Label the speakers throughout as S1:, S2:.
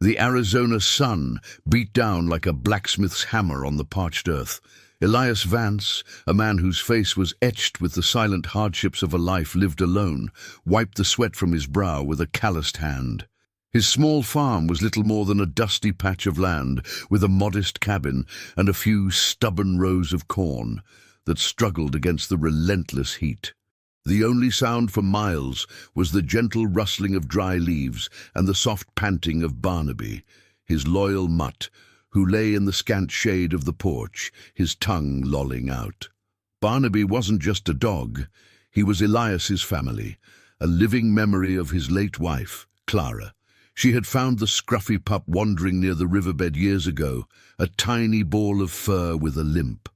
S1: The Arizona sun beat down like a blacksmith's hammer on the parched earth. Elias Vance, a man whose face was etched with the silent hardships of a life lived alone, wiped the sweat from his brow with a calloused hand. His small farm was little more than a dusty patch of land with a modest cabin and a few stubborn rows of corn that struggled against the relentless heat. The only sound for miles was the gentle rustling of dry leaves and the soft panting of Barnaby, his loyal mutt, who lay in the scant shade of the porch, his tongue lolling out. Barnaby wasn't just a dog. He was Elias's family, a living memory of his late wife, Clara. She had found the scruffy pup wandering near the riverbed years ago, a tiny ball of fur with a limp.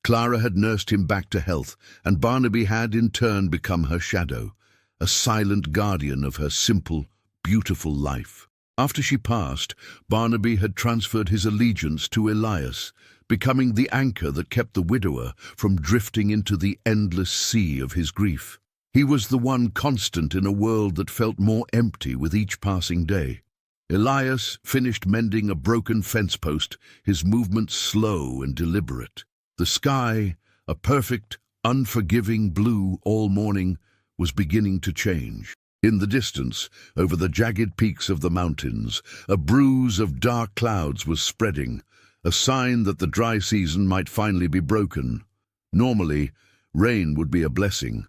S1: Clara had nursed him back to health, and Barnaby had in turn become her shadow, a silent guardian of her simple, beautiful life. After she passed, Barnaby had transferred his allegiance to Elias, becoming the anchor that kept the widower from drifting into the endless sea of his grief. He was the one constant in a world that felt more empty with each passing day. Elias finished mending a broken fence post, his movements slow and deliberate. The sky, a perfect, unforgiving blue all morning, was beginning to change. In the distance, over the jagged peaks of the mountains, a bruise of dark clouds was spreading, a sign that the dry season might finally be broken. Normally, rain would be a blessing,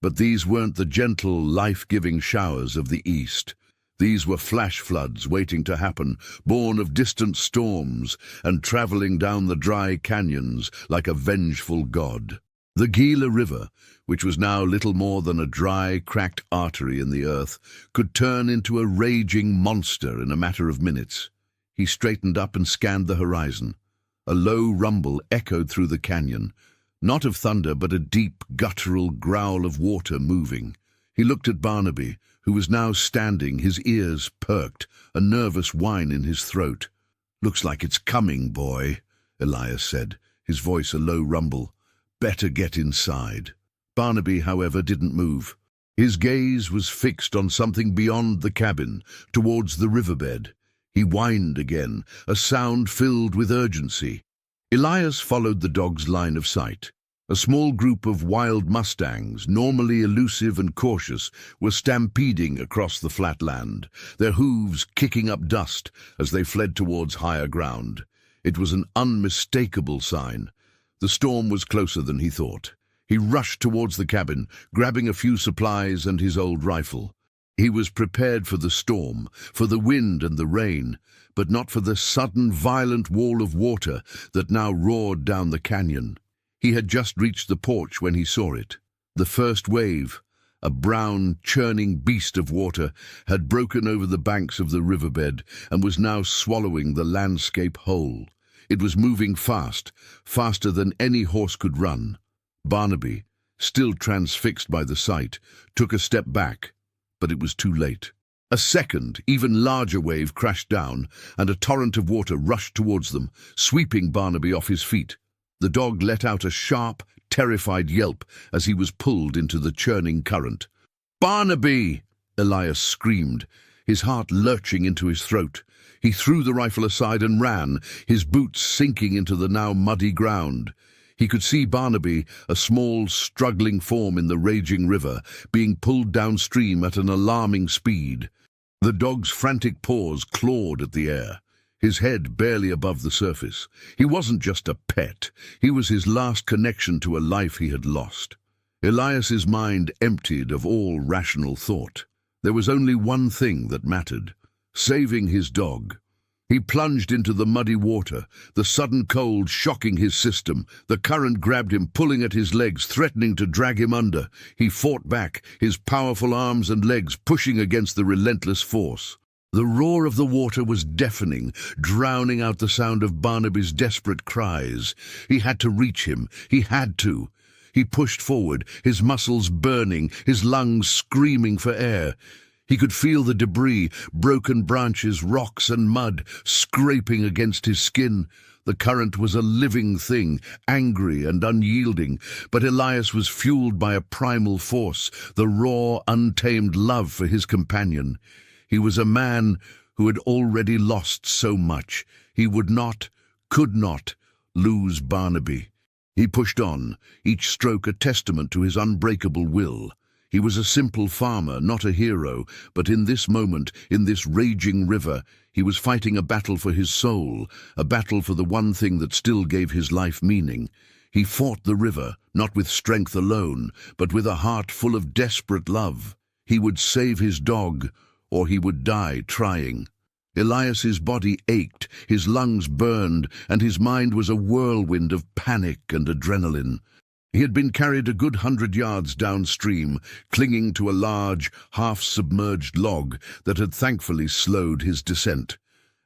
S1: but these weren't the gentle, life-giving showers of the east. These were flash floods waiting to happen, born of distant storms and traveling down the dry canyons like a vengeful god. The Gila River, which was now little more than a dry, cracked artery in the earth, could turn into a raging monster in a matter of minutes. He straightened up and scanned the horizon. A low rumble echoed through the canyon, not of thunder but a deep, guttural growl of water moving. He looked at Barnaby, who was now standing, his ears perked, a nervous whine in his throat. "Looks like it's coming, boy," Elias said, his voice a low rumble. "Better get inside." Barnaby, however, didn't move. His gaze was fixed on something beyond the cabin, towards the riverbed. He whined again, a sound filled with urgency. Elias followed the dog's line of sight. A small group of wild mustangs, normally elusive and cautious, were stampeding across the flat land, their hooves kicking up dust as they fled towards higher ground. It was an unmistakable sign. The storm was closer than he thought. He rushed towards the cabin, grabbing a few supplies and his old rifle. He was prepared for the storm, for the wind and the rain, but not for the sudden, violent wall of water that now roared down the canyon. He had just reached the porch when he saw it. The first wave, a brown, churning beast of water, had broken over the banks of the riverbed and was now swallowing the landscape whole. It was moving fast, faster than any horse could run. Barnaby, still transfixed by the sight, took a step back, but it was too late. A second, even larger wave crashed down, and a torrent of water rushed towards them, sweeping Barnaby off his feet. The dog let out a sharp, terrified yelp as he was pulled into the churning current. "Barnaby!" Elias screamed, his heart lurching into his throat. He threw the rifle aside and ran, his boots sinking into the now muddy ground. He could see Barnaby, a small, struggling form in the raging river, being pulled downstream at an alarming speed. The dog's frantic paws clawed at the air, his head barely above the surface. He wasn't just a pet. He was his last connection to a life he had lost. Elias's mind emptied of all rational thought. There was only one thing that mattered: saving his dog. He plunged into the muddy water, the sudden cold shocking his system. The current grabbed him, pulling at his legs, threatening to drag him under. He fought back, his powerful arms and legs pushing against the relentless force. The roar of the water was deafening, drowning out the sound of Barnaby's desperate cries. He had to reach him. He had to. He pushed forward, his muscles burning, his lungs screaming for air. He could feel the debris, broken branches, rocks and mud, scraping against his skin. The current was a living thing, angry and unyielding, but Elias was fueled by a primal force, the raw, untamed love for his companion. He was a man who had already lost so much. He would not, could not, lose Barnaby. He pushed on, each stroke a testament to his unbreakable will. He was a simple farmer, not a hero, but in this moment, in this raging river, he was fighting a battle for his soul, a battle for the one thing that still gave his life meaning. He fought the river, not with strength alone, but with a heart full of desperate love. He would save his dog, or he would die trying. Elias's body ached, his lungs burned, and his mind was a whirlwind of panic and adrenaline. He had been carried a good 100 yards downstream, clinging to a large, half-submerged log that had thankfully slowed his descent.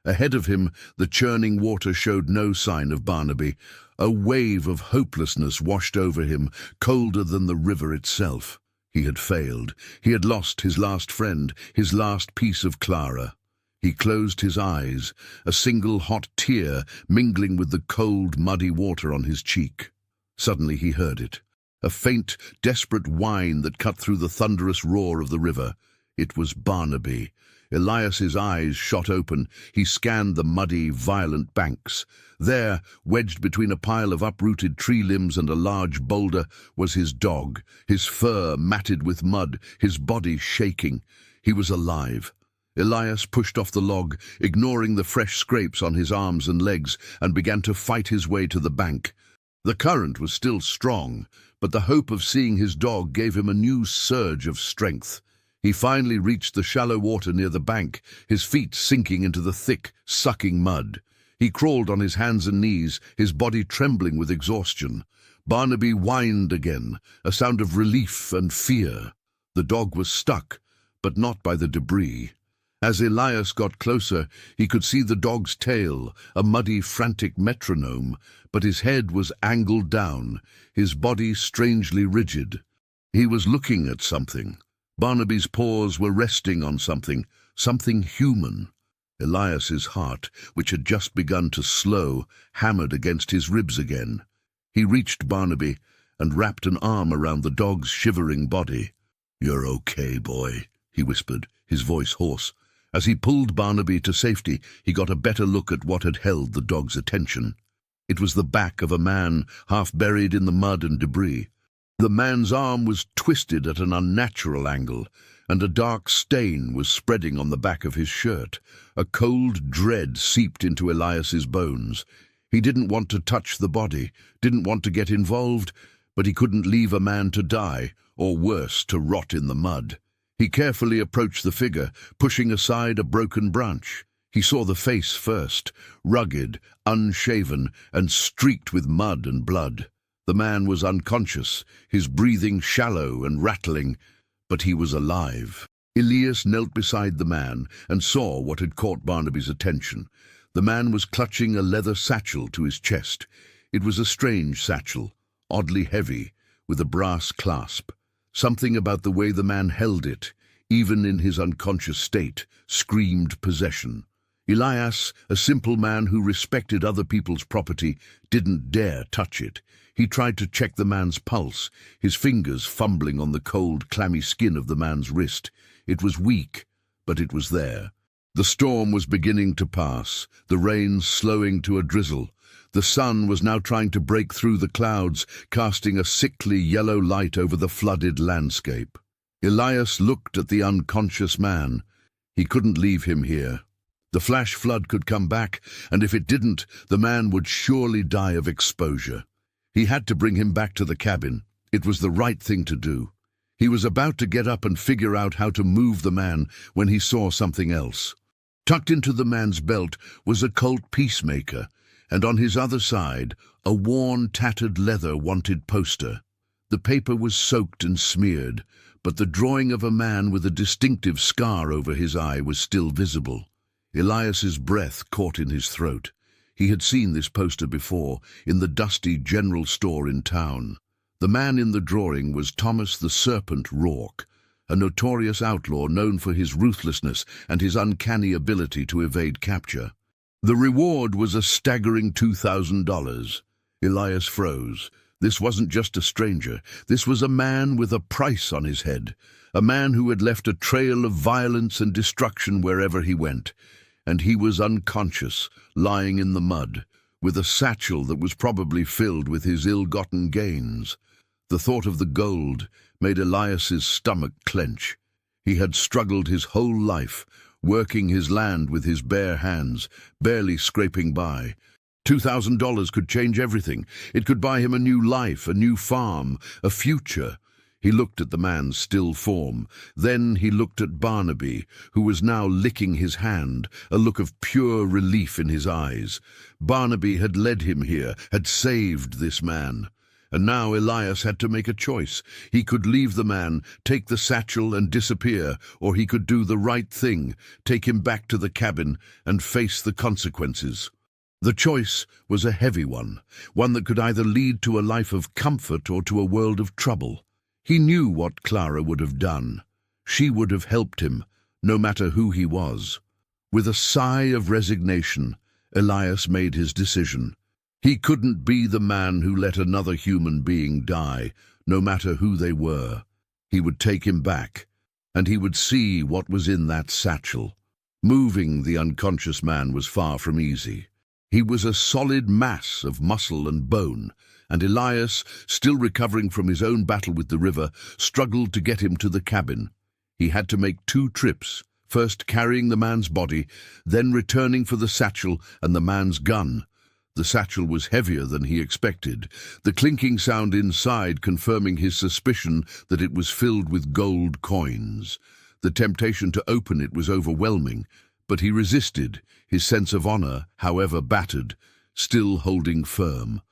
S1: Ahead of him, the churning water showed no sign of Barnaby. A wave of hopelessness washed over him, colder than the river itself. He had failed. He had lost his last friend, his last piece of Clara. He closed his eyes, a single hot tear mingling with the cold, muddy water on his cheek. Suddenly he heard it, a faint, desperate whine that cut through the thunderous roar of the river. It was Barnaby. Elias's eyes shot open. He scanned the muddy, violent banks. There, wedged between a pile of uprooted tree limbs and a large boulder, was his dog, his fur matted with mud, his body shaking. He was alive. Elias pushed off the log, ignoring the fresh scrapes on his arms and legs, and began to fight his way to the bank. The current was still strong, but the hope of seeing his dog gave him a new surge of strength. He finally reached the shallow water near the bank, his feet sinking into the thick, sucking mud. He crawled on his hands and knees, his body trembling with exhaustion. Barnaby whined again, a sound of relief and fear. The dog was stuck, but not by the debris. As Elias got closer, he could see the dog's tail, a muddy, frantic metronome, but his head was angled down, his body strangely rigid. He was looking at something. Barnaby's paws were resting on something, something human. Elias's heart, which had just begun to slow, hammered against his ribs again. He reached Barnaby and wrapped an arm around the dog's shivering body. "You're okay, boy," he whispered, his voice hoarse. As he pulled Barnaby to safety, he got a better look at what had held the dog's attention. It was the back of a man, half buried in the mud and debris. The man's arm was twisted at an unnatural angle, and a dark stain was spreading on the back of his shirt. A cold dread seeped into Elias's bones. He didn't want to touch the body, didn't want to get involved, but he couldn't leave a man to die, or worse, to rot in the mud. He carefully approached the figure, pushing aside a broken branch. He saw the face first, rugged, unshaven, and streaked with mud and blood. The man was unconscious, his breathing shallow and rattling, but he was alive. Elias knelt beside the man and saw what had caught Barnaby's attention. The man was clutching a leather satchel to his chest. It was a strange satchel, oddly heavy, with a brass clasp. Something about the way the man held it, even in his unconscious state, screamed possession. Elias, a simple man who respected other people's property, didn't dare touch it. He tried to check the man's pulse, his fingers fumbling on the cold, clammy skin of the man's wrist. It was weak, but it was there. The storm was beginning to pass, the rain slowing to a drizzle. The sun was now trying to break through the clouds, casting a sickly yellow light over the flooded landscape. Elias looked at the unconscious man. He couldn't leave him here. The flash flood could come back, and if it didn't, the man would surely die of exposure. He had to bring him back to the cabin. It was the right thing to do. He was about to get up and figure out how to move the man when he saw something else. Tucked into the man's belt was a Colt peacemaker, and on his other side, a worn, tattered leather wanted poster. The paper was soaked and smeared, but the drawing of a man with a distinctive scar over his eye was still visible. Elias's breath caught in his throat. He had seen this poster before, in the dusty general store in town. The man in the drawing was Thomas the Serpent Rourke, a notorious outlaw known for his ruthlessness and his uncanny ability to evade capture. The reward was a staggering $2,000. Elias froze. This wasn't just a stranger. This was a man with a price on his head, a man who had left a trail of violence and destruction wherever he went. and he was unconscious, lying in the mud, with a satchel that was probably filled with his ill-gotten gains. The thought of the gold made Elias's stomach clench. He had struggled his whole life, working his land with his bare hands, barely scraping by. $2,000 could change everything. It could buy him a new life, a new farm, a future. He looked at the man's still form. Then he looked at Barnaby, who was now licking his hand, a look of pure relief in his eyes. Barnaby had led him here, had saved this man. And now Elias had to make a choice. He could leave the man, take the satchel and disappear, or he could do the right thing, take him back to the cabin and face the consequences. The choice was a heavy one that could either lead to a life of comfort or to a world of trouble. He knew what Clara would have done. She would have helped him, no matter who he was. With a sigh of resignation, Elias made his decision. He couldn't be the man who let another human being die, no matter who they were. He would take him back, and he would see what was in that satchel. Moving the unconscious man was far from easy. He was a solid mass of muscle and bone, and Elias, still recovering from his own battle with the river, struggled to get him to the cabin. He had to make 2 trips, first carrying the man's body, then returning for the satchel and the man's gun. The satchel was heavier than he expected, the clinking sound inside confirming his suspicion that it was filled with gold coins. The temptation to open it was overwhelming, but he resisted, his sense of honor, however battered, still holding firm.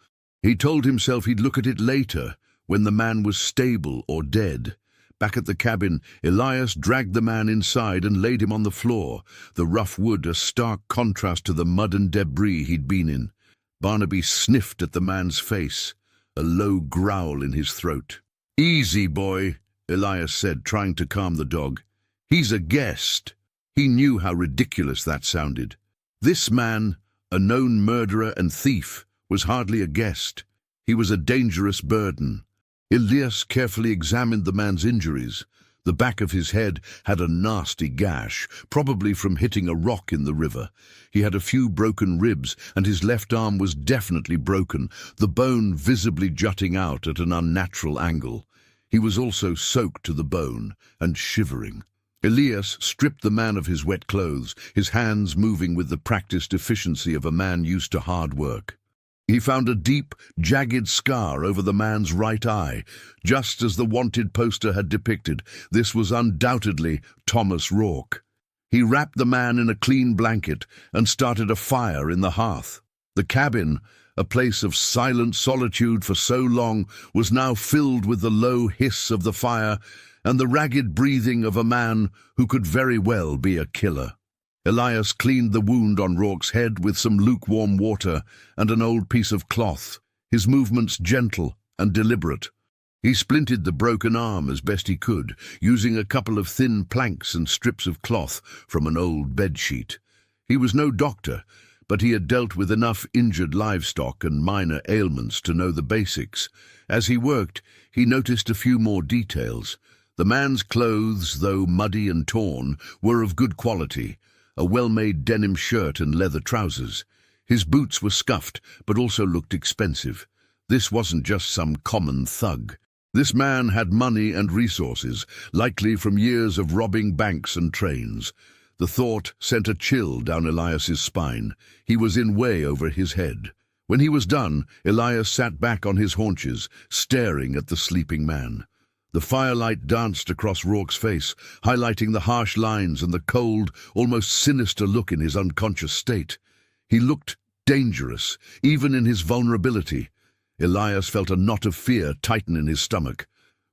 S1: He told himself he'd look at it later, when the man was stable or dead. Back at the cabin, Elias dragged the man inside and laid him on the floor, the rough wood a stark contrast to the mud and debris he'd been in. Barnaby sniffed at the man's face, a low growl in his throat. "Easy, boy," Elias said, trying to calm the dog. "He's a guest." He knew how ridiculous that sounded. This man, a known murderer and thief, was hardly a guest. He was a dangerous burden. Elias carefully examined the man's injuries. The back of his head had a nasty gash, probably from hitting a rock in the river. He had a few broken ribs, and his left arm was definitely broken, the bone visibly jutting out at an unnatural angle. He was also soaked to the bone and shivering. Elias stripped the man of his wet clothes, his hands moving with the practiced efficiency of a man used to hard work. He found a deep, jagged scar over the man's right eye, just as the wanted poster had depicted. This was undoubtedly Thomas Rourke. He wrapped the man in a clean blanket and started a fire in the hearth. The cabin, a place of silent solitude for so long, was now filled with the low hiss of the fire and the ragged breathing of a man who could very well be a killer. Elias cleaned the wound on Rourke's head with some lukewarm water and an old piece of cloth, his movements gentle and deliberate. He splinted the broken arm as best he could, using a couple of thin planks and strips of cloth from an old bedsheet. He was no doctor, but he had dealt with enough injured livestock and minor ailments to know the basics. As he worked, he noticed a few more details. The man's clothes, though muddy and torn, were of good quality. A well-made denim shirt and leather trousers. His boots were scuffed, but also looked expensive. This wasn't just some common thug. This man had money and resources, likely from years of robbing banks and trains. The thought sent a chill down Elias's spine. He was in way over his head. When he was done, Elias sat back on his haunches, staring at the sleeping man. The firelight danced across Rourke's face, highlighting the harsh lines and the cold, almost sinister look in his unconscious state. He looked dangerous, even in his vulnerability. Elias felt a knot of fear tighten in his stomach.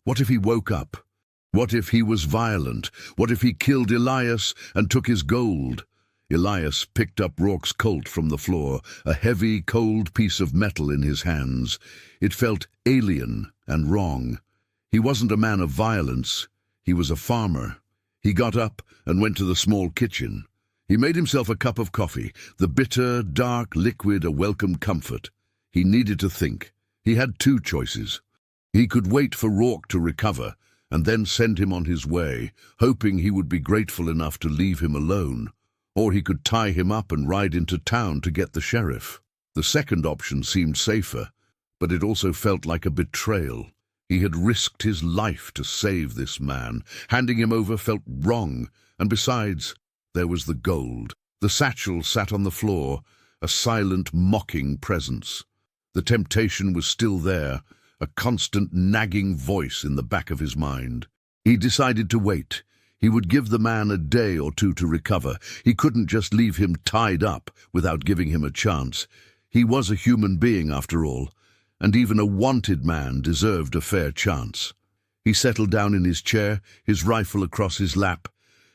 S1: What if he woke up? What if he was violent? What if he killed Elias and took his gold? Elias picked up Rourke's Colt from the floor, a heavy, cold piece of metal in his hands. It felt alien and wrong. He wasn't a man of violence. He was a farmer. He got up and went to the small kitchen. He made himself a cup of coffee, the bitter, dark liquid a welcome comfort. He needed to think. He had 2 choices. He could wait for Rourke to recover and then send him on his way, hoping he would be grateful enough to leave him alone. Or he could tie him up and ride into town to get the sheriff. The second option seemed safer, but it also felt like a betrayal. He had risked his life to save this man. Handing him over felt wrong, and besides, there was the gold. The satchel sat on the floor, a silent, mocking presence. The temptation was still there, a constant nagging voice in the back of his mind. He decided to wait. He would give the man a day or two to recover. He couldn't just leave him tied up without giving him a chance. He was a human being, after all, and even a wanted man deserved a fair chance. He settled down in his chair, his rifle across his lap,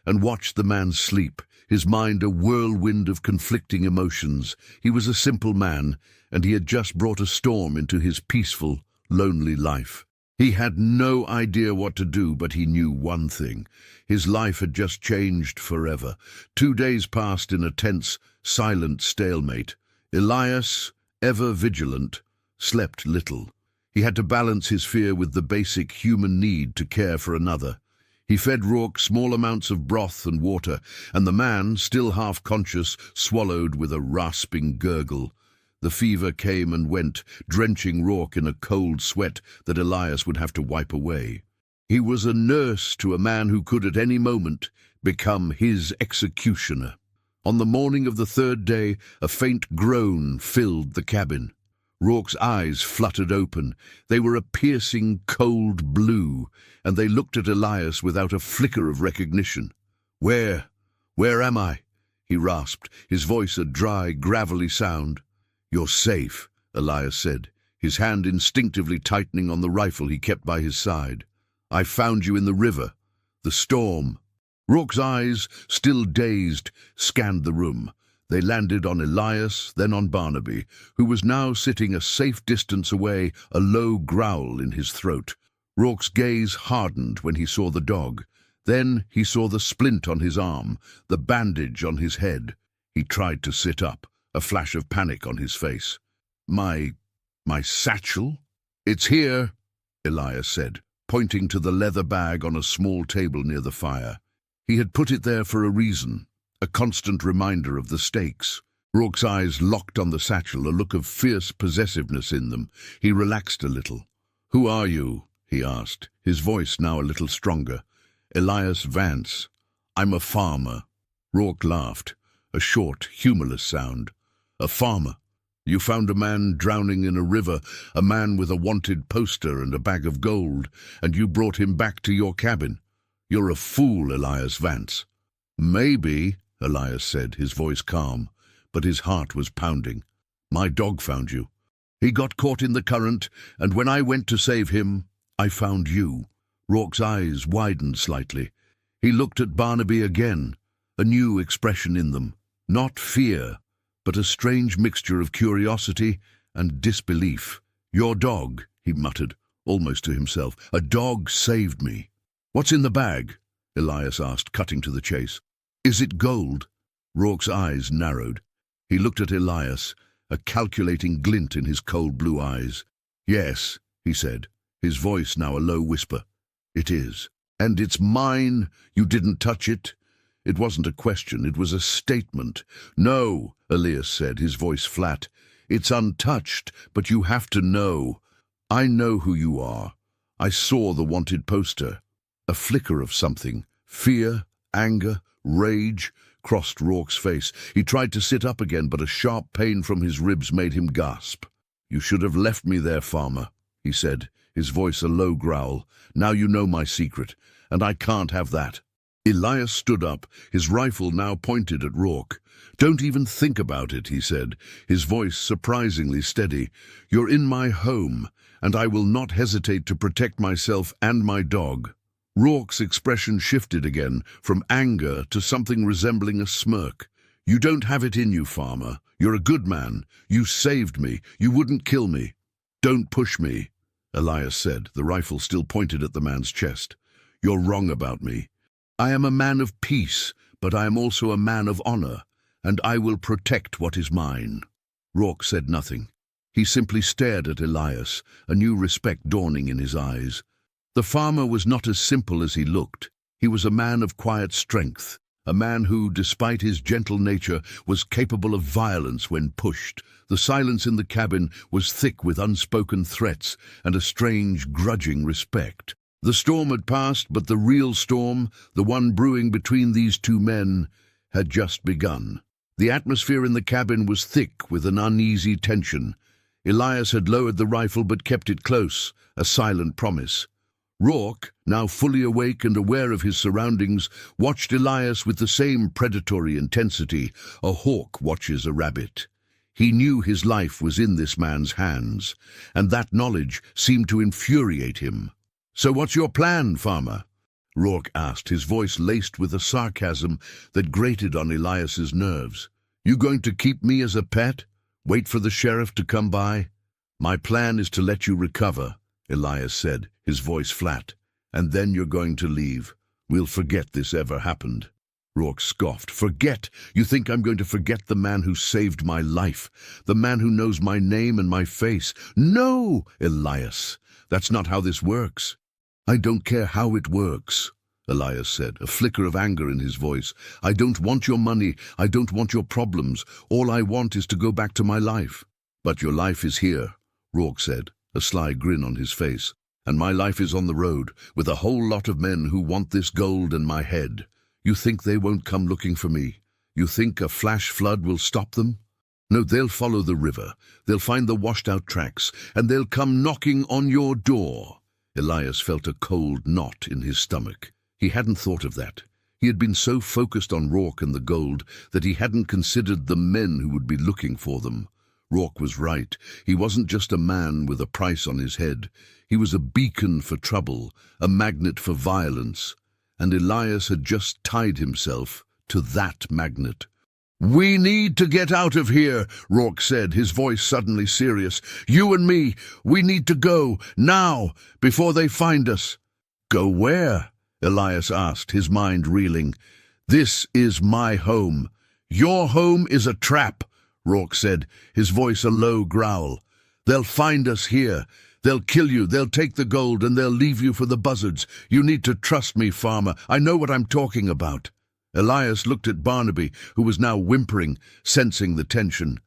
S1: and watched the man sleep, his mind a whirlwind of conflicting emotions. He was a simple man, and he had just brought a storm into his peaceful, lonely life. He had no idea what to do, but he knew one thing. His life had just changed forever. 2 days passed in a tense, silent stalemate. Elias, ever vigilant, slept little. He had to balance his fear with the basic human need to care for another. He fed Rourke small amounts of broth and water, and the man, still half-conscious, swallowed with a rasping gurgle. The fever came and went, drenching Rourke in a cold sweat that Elias would have to wipe away. He was a nurse to a man who could at any moment become his executioner. On the morning of the third day, a faint groan filled the cabin. Rourke's eyes fluttered open. They were a piercing, cold blue, and they looked at Elias without a flicker of recognition. Where am I?" he rasped, his voice a dry, gravelly sound. "You're safe," Elias said, his hand instinctively tightening on the rifle he kept by his side. "I found you in the river. The storm." Rourke's eyes, still dazed, scanned the room. They landed on Elias, then on Barnaby, who was now sitting a safe distance away, a low growl in his throat. Rourke's gaze hardened when he saw the dog. Then he saw the splint on his arm, the bandage on his head. He tried to sit up, a flash of panic on his face. My satchel?" "It's here," Elias said, pointing to the leather bag on a small table near the fire. He had put it there for a reason, a constant reminder of the stakes. Rourke's eyes locked on the satchel, a look of fierce possessiveness in them. He relaxed a little. "Who are you?" he asked, his voice now a little stronger. "Elias Vance. I'm a farmer." Rourke laughed, a short, humorless sound. "A farmer? You found a man drowning in a river, a man with a wanted poster and a bag of gold, and you brought him back to your cabin. You're a fool, Elias Vance." "Maybe," Elias said, his voice calm, but his heart was pounding. "My dog found you. He got caught in the current, and when I went to save him, I found you." Rourke's eyes widened slightly. He looked at Barnaby again, a new expression in them. Not fear, but a strange mixture of curiosity and disbelief. "Your dog," he muttered, almost to himself. "A dog saved me." "What's in the bag?" Elias asked, cutting to the chase. "Is it gold?" Rourke's eyes narrowed. He looked at Elias, a calculating glint in his cold blue eyes. "Yes," he said, his voice now a low whisper. "It is. And it's mine? You didn't touch it?" It wasn't a question, it was a statement. "No," Elias said, his voice flat. "It's untouched, but you have to know. I know who you are. I saw the wanted poster." A flicker of something, fear, anger, rage, crossed Rourke's face. He tried to sit up again, but a sharp pain from his ribs made him gasp. "You should have left me there, farmer," he said, his voice a low growl. "Now you know my secret, and I can't have that." Elias stood up, his rifle now pointed at Rourke. "Don't even think about it," he said, his voice surprisingly steady. "You're in my home, and I will not hesitate to protect myself and my dog." Rourke's expression shifted again, from anger to something resembling a smirk. "You don't have it in you, farmer. You're a good man. You saved me. You wouldn't kill me." "Don't push me," Elias said, the rifle still pointed at the man's chest. "You're wrong about me. I am a man of peace, but I am also a man of honor, and I will protect what is mine." Rourke said nothing. He simply stared at Elias, a new respect dawning in his eyes. The farmer was not as simple as he looked. He was a man of quiet strength, A man who, despite his gentle nature, was capable of violence when pushed. The silence in the cabin was thick with unspoken threats and a strange, grudging respect. The storm had passed, but the real storm, the one brewing between these two men, had just begun. The atmosphere in the cabin was thick with an uneasy tension. Elias had lowered the rifle but kept it close, a silent promise. Rourke, now fully awake and aware of his surroundings, watched Elias with the same predatory intensity a hawk watches a rabbit. He knew his life was in this man's hands, and that knowledge seemed to infuriate him. "So what's your plan, farmer?" Rourke asked, his voice laced with a sarcasm that grated on Elias's nerves. "You going to keep me as a pet? Wait for the sheriff to come by?" "My plan is to let you recover," Elias said, his voice flat. "And then you're going to leave. We'll forget this ever happened." Rourke scoffed. "Forget? You think I'm going to forget the man who saved my life? The man who knows my name and my face? No, Elias, that's not how this works." "I don't care how it works," Elias said, a flicker of anger in his voice. "I don't want your money. I don't want your problems. All I want is to go back to my life." "But your life is here," Rourke said, a sly grin on his face. "And my life is on the road, with a whole lot of men who want this gold and my head. You think they won't come looking for me? You think a flash flood will stop them? No, they'll follow the river. They'll find the washed-out tracks, and they'll come knocking on your door." Elias felt a cold knot in his stomach. He hadn't thought of that. He had been so focused on Rourke and the gold that he hadn't considered the men who would be looking for them. Rourke was right. He wasn't just a man with a price on his head. He was a beacon for trouble, a magnet for violence. And Elias had just tied himself to that magnet. "We need to get out of here," Rourke said, his voice suddenly serious. "You and me, we need to go, now, before they find us." "Go where?" Elias asked, his mind reeling. "This is my home." "Your home is a trap," Rourke said, his voice a low growl. "They'll find us here. They'll kill you, they'll take the gold, and they'll leave you for the buzzards. You need to trust me, farmer. I know what I'm talking about." Elias looked at Barnaby, who was now whimpering, sensing the tension.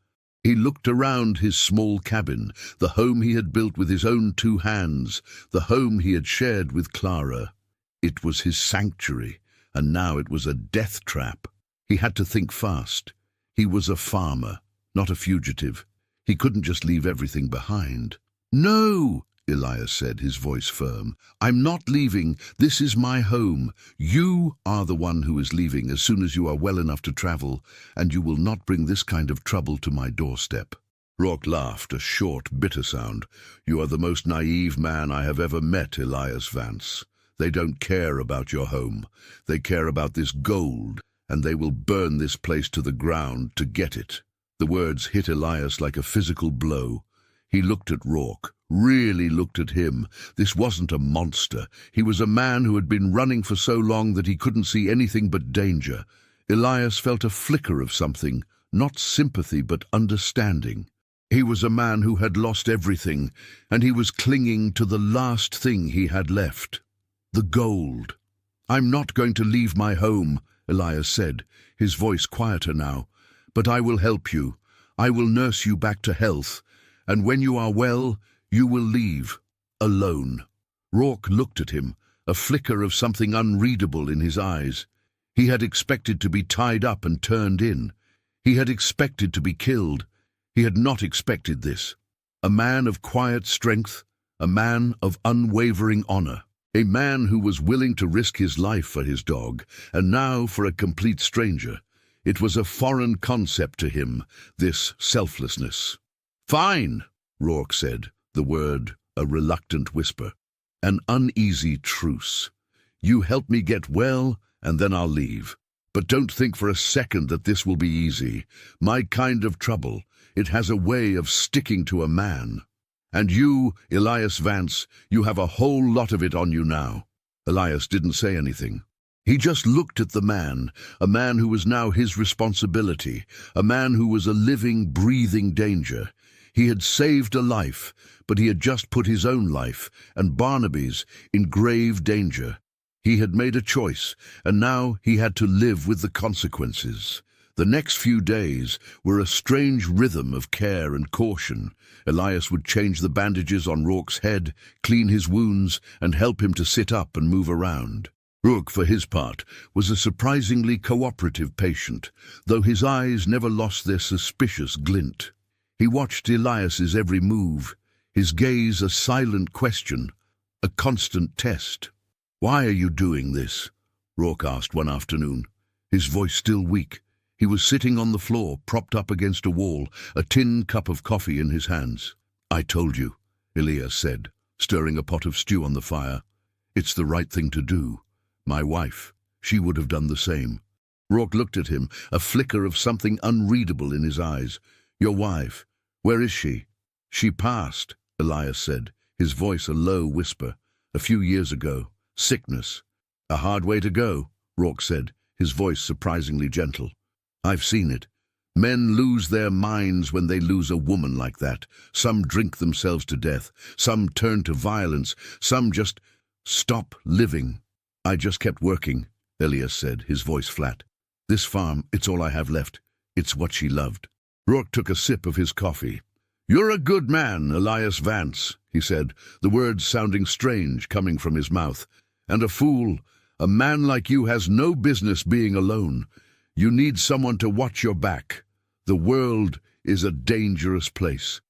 S1: He looked around his small cabin, the home he had built with his own 2 hands, the home he had shared with Clara. It was his sanctuary, and now it was a death trap. He had to think fast. He was a farmer, not a fugitive. He couldn't just leave everything behind. "No," Elias said, his voice firm. "I'm not leaving. This is my home. You are the one who is leaving as soon as you are well enough to travel, and you will not bring this kind of trouble to my doorstep." Rourke laughed, a short, bitter sound. "You are the most naive man I have ever met, Elias Vance. They don't care about your home. They care about this gold, and they will burn this place to the ground to get it." The words hit Elias like a physical blow. He looked at Rourke, really looked at him. This wasn't a monster. He was a man who had been running for so long that he couldn't see anything but danger. Elias felt a flicker of something, not sympathy but understanding. He was a man who had lost everything, and he was clinging to the last thing he had left. The gold. "I'm not going to leave my home," Elias said, his voice quieter now. "But I will help you. I will nurse you back to health. And when you are well, you will leave, alone." Rourke looked at him, a flicker of something unreadable in his eyes. He had expected to be tied up and turned in. He had expected to be killed. He had not expected this. A man of quiet strength, a man of unwavering honor, a man who was willing to risk his life for his dog, and now for a complete stranger. It was a foreign concept to him, this selflessness. "Fine," Rourke said, the word a reluctant whisper. "An uneasy truce. You help me get well, and then I'll leave. But don't think for a second that this will be easy. My kind of trouble, it has a way of sticking to a man. And you, Elias Vance, you have a whole lot of it on you now." Elias didn't say anything. He just looked at the man, a man who was now his responsibility, a man who was a living, breathing danger. He had saved a life, but he had just put his own life, and Barnaby's, in grave danger. He had made a choice, and now he had to live with the consequences. The next few days were a strange rhythm of care and caution. Elias would change the bandages on Rourke's head, clean his wounds, and help him to sit up and move around. Rourke, for his part, was a surprisingly cooperative patient, though his eyes never lost their suspicious glint. He watched Elias's every move, his gaze a silent question, a constant test. "Why are you doing this?" Rourke asked one afternoon, his voice still weak. He was sitting on the floor, propped up against a wall, a tin cup of coffee in his hands. "I told you," Elias said, stirring a pot of stew on the fire. "It's the right thing to do. My wife, she would have done the same." Rourke looked at him, a flicker of something unreadable in his eyes. "Your wife, where is she?" "She passed," Elias said, his voice a low whisper. "A few years ago. Sickness." "A hard way to go," Rourke said, his voice surprisingly gentle. "I've seen it. Men lose their minds when they lose a woman like that. Some drink themselves to death. Some turn to violence. Some just stop living." "I just kept working," Elias said, his voice flat. "This farm, it's all I have left. It's what she loved." Rourke took a sip of his coffee. "You're a good man, Elias Vance," he said, the words sounding strange coming from his mouth. "And a fool. A man like you has no business being alone. You need someone to watch your back. The world is a dangerous place."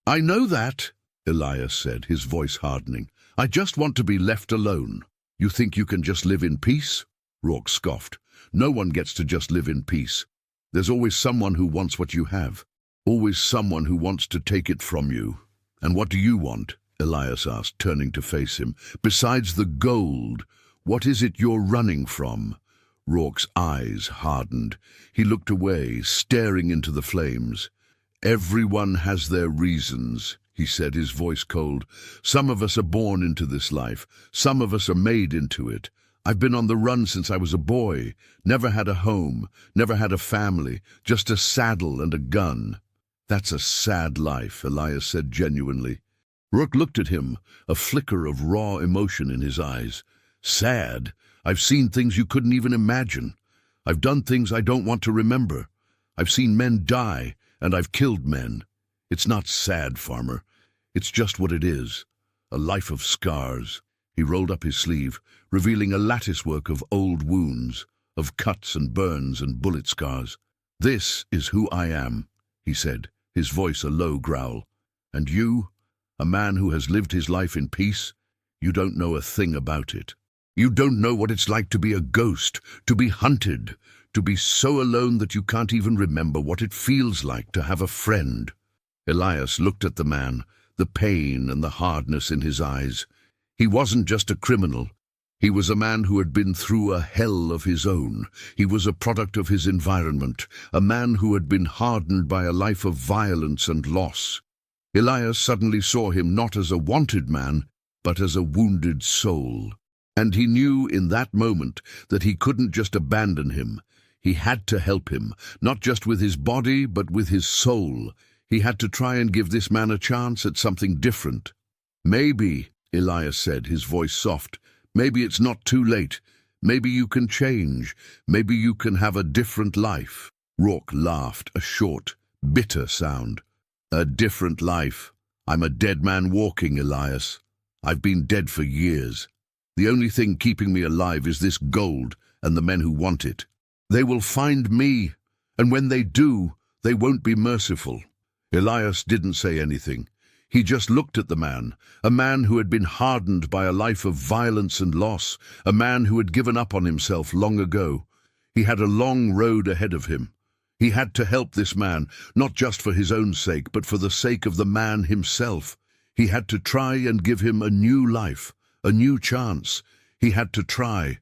S1: "I know that," Elias said, his voice hardening. "I just want to be left alone." "You think you can just live in peace?" Rourke scoffed. "No one gets to just live in peace. There's always someone who wants what you have. Always someone who wants to take it from you." "And what do you want?" Elias asked, turning to face him. "Besides the gold, what is it you're running from?" Rourke's eyes hardened. He looked away, staring into the flames. "Everyone has their reasons," he said, his voice cold. "Some of us are born into this life. Some of us are made into it. I've been on the run since I was a boy. Never had a home, never had a family, just a saddle and a gun." "That's a sad life," Elias said genuinely. Rourke looked at him, a flicker of raw emotion in his eyes. "Sad? I've seen things you couldn't even imagine. I've done things I don't want to remember. I've seen men die, and I've killed men. It's not sad, farmer. It's just what it is. A life of scars." He rolled up his sleeve, revealing a latticework of old wounds, of cuts and burns and bullet scars. "This is who I am," he said, his voice a low growl. "And you, a man who has lived his life in peace, you don't know a thing about it. You don't know what it's like to be a ghost, to be hunted, to be so alone that you can't even remember what it feels like to have a friend." Elias looked at the man, the pain and the hardness in his eyes. He wasn't just a criminal. He was a man who had been through a hell of his own. He was a product of his environment, a man who had been hardened by a life of violence and loss. Elias suddenly saw him not as a wanted man, but as a wounded soul. And he knew in that moment that he couldn't just abandon him. He had to help him, not just with his body, but with his soul. He had to try and give this man a chance at something different. "Maybe," Elias said, his voice soft, "maybe it's not too late. Maybe you can change. Maybe you can have a different life." Rourke laughed, a short, bitter sound. "A different life? I'm a dead man walking, Elias. I've been dead for years. The only thing keeping me alive is this gold and the men who want it. They will find me, and when they do, they won't be merciful." Elias didn't say anything. He just looked at the man, a man who had been hardened by a life of violence and loss, a man who had given up on himself long ago. He had a long road ahead of him. He had to help this man, not just for his own sake, but for the sake of the man himself. He had to try and give him a new life, a new chance. He had to try.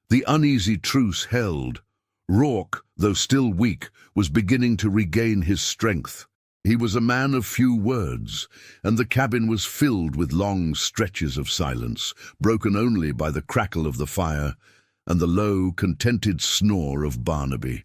S1: The uneasy truce held. Rourke, though still weak, was beginning to regain his strength. He was a man of few words, and the cabin was filled with long stretches of silence, broken only by the crackle of the fire and the low, contented snore of Barnaby.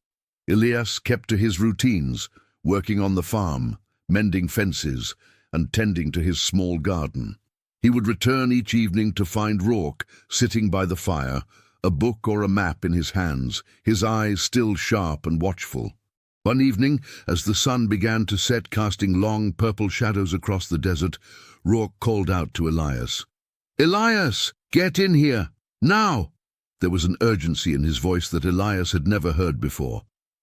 S1: Elias kept to his routines, working on the farm, mending fences, and tending to his small garden. He would return each evening to find Rourke sitting by the fire, a book or a map in his hands, his eyes still sharp and watchful. One evening, as the sun began to set, casting long purple shadows across the desert, Rourke called out to Elias. "Elias, get in here, now!" There was an urgency in his voice that Elias had never heard before.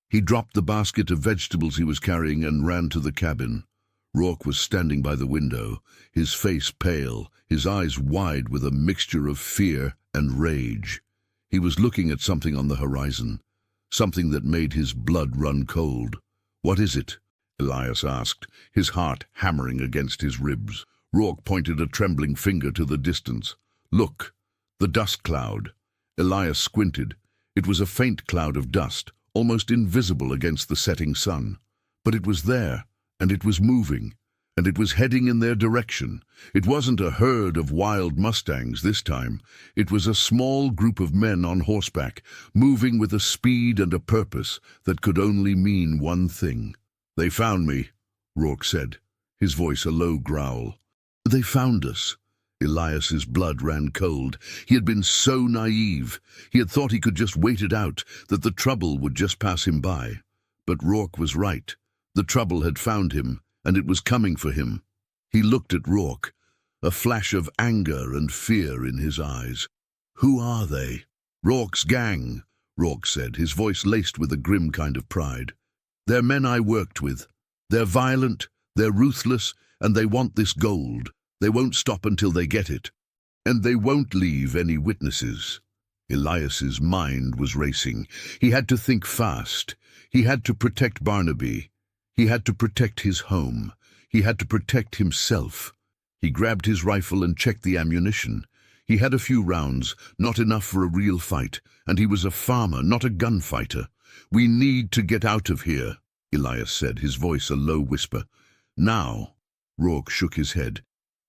S1: He dropped the basket of vegetables he was carrying and ran to the cabin. Rourke was standing by the window, his face pale, his eyes wide with a mixture of fear and rage. He was looking at something on the horizon, something that made his blood run cold. "What is it?" Elias asked, his heart hammering against his ribs. Rourke pointed a trembling finger to the distance. "Look, the dust cloud." Elias squinted. It was a faint cloud of dust, almost invisible against the setting sun. But it was there, and it was moving, and it was heading in their direction. It wasn't a herd of wild mustangs this time. It was a small group of men on horseback, moving with a speed and a purpose that could only mean one thing. "They found me," Rourke said, his voice a low growl. "They found us." Elias's blood ran cold. He had been so naive. He had thought he could just wait it out, that the trouble would just pass him by. But Rourke was right. The trouble had found him, and it was coming for him. He looked at Rourke, a flash of anger and fear in his eyes. "Who are they?" "Rourke's gang," Rourke said, his voice laced with a grim kind of pride. "They're men I worked with. They're violent, they're ruthless, and they want this gold. They won't stop until they get it. And they won't leave any witnesses." Elias's mind was racing. He had to think fast. He had to protect Barnaby. He had to protect his home. He had to protect himself. He grabbed his rifle and checked the ammunition. He had a few rounds, not enough for a real fight, and he was a farmer, not a gunfighter. "We need to get out of here," Elias said, his voice a low whisper. "Now." Rourke shook his head.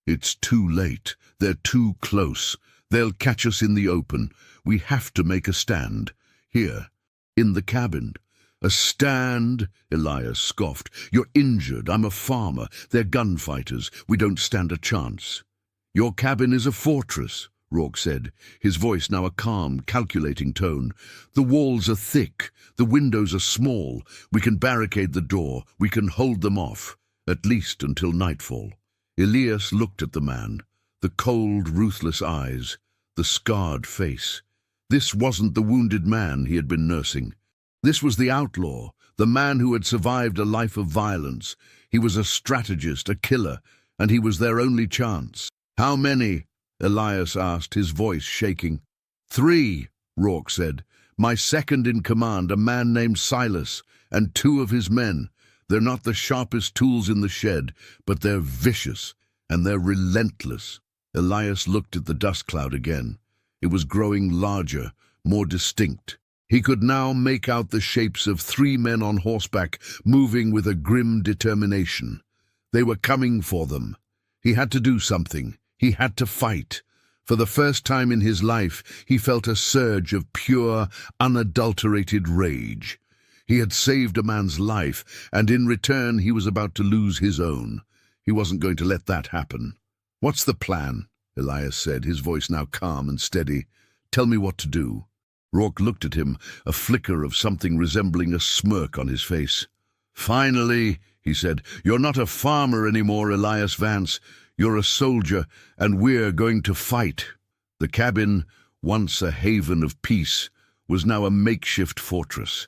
S1: "It's too late. They're too close. They'll catch us in the open. We have to make a stand. Here, in the cabin." "A stand?" Elias scoffed. "You're injured. I'm a farmer. They're gunfighters. We don't stand a chance." "Your cabin is a fortress," Rourke said, his voice now a calm, calculating tone. "The walls are thick. The windows are small. We can barricade the door. We can hold them off, at least until nightfall." Elias looked at the man, the cold, ruthless eyes, the scarred face. This wasn't the wounded man he had been nursing. This was the outlaw, the man who had survived a life of violence. He was a strategist, a killer, and he was their only chance. "How many?" Elias asked, his voice shaking. "3," Rourke said. "My second in command, a man named Silas, and 2 of his men. They're not the sharpest tools in the shed, but they're vicious, and they're relentless." Elias looked at the dust cloud again. It was growing larger, more distinct. He could now make out the shapes of 3 men on horseback, moving with a grim determination. They were coming for them. He had to do something. He had to fight. For the first time in his life, he felt a surge of pure, unadulterated rage. He had saved a man's life, and in return he was about to lose his own. He wasn't going to let that happen. "What's the plan?" Elias said, his voice now calm and steady. "Tell me what to do." Rourke looked at him, a flicker of something resembling a smirk on his face. "Finally," he said, "you're not a farmer anymore, Elias Vance. You're a soldier, and we're going to fight." The cabin, once a haven of peace, was now a makeshift fortress.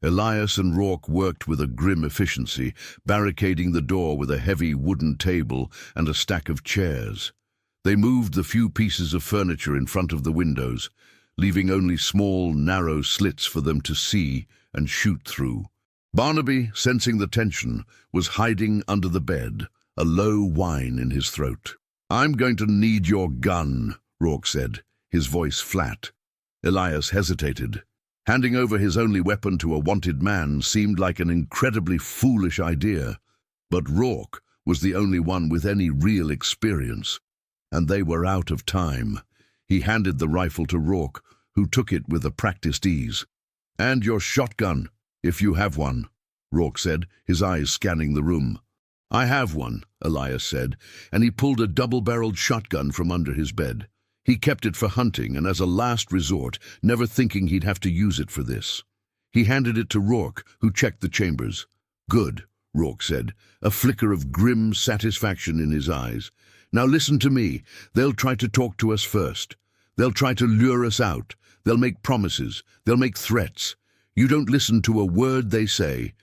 S1: Elias and Rourke worked with a grim efficiency, barricading the door with a heavy wooden table and a stack of chairs. They moved the few pieces of furniture in front of the windows, leaving only small, narrow slits for them to see and shoot through. Barnaby, sensing the tension, was hiding under the bed, a low whine in his throat. "I'm going to need your gun," Rourke said, his voice flat. Elias hesitated. Handing over his only weapon to a wanted man seemed like an incredibly foolish idea, but Rourke was the only one with any real experience, and they were out of time. He handed the rifle to Rourke, who took it with a practiced ease. "And your shotgun, if you have one," Rourke said, his eyes scanning the room. "I have one," Elias said, and he pulled a double-barreled shotgun from under his bed. He kept it for hunting and as a last resort, never thinking he'd have to use it for this. He handed it to Rourke, who checked the chambers. "Good," Rourke said, a flicker of grim satisfaction in his eyes. "Now listen to me. They'll try to talk to us first. They'll try to lure us out. They'll make promises. They'll make threats. You don't listen to a word they say.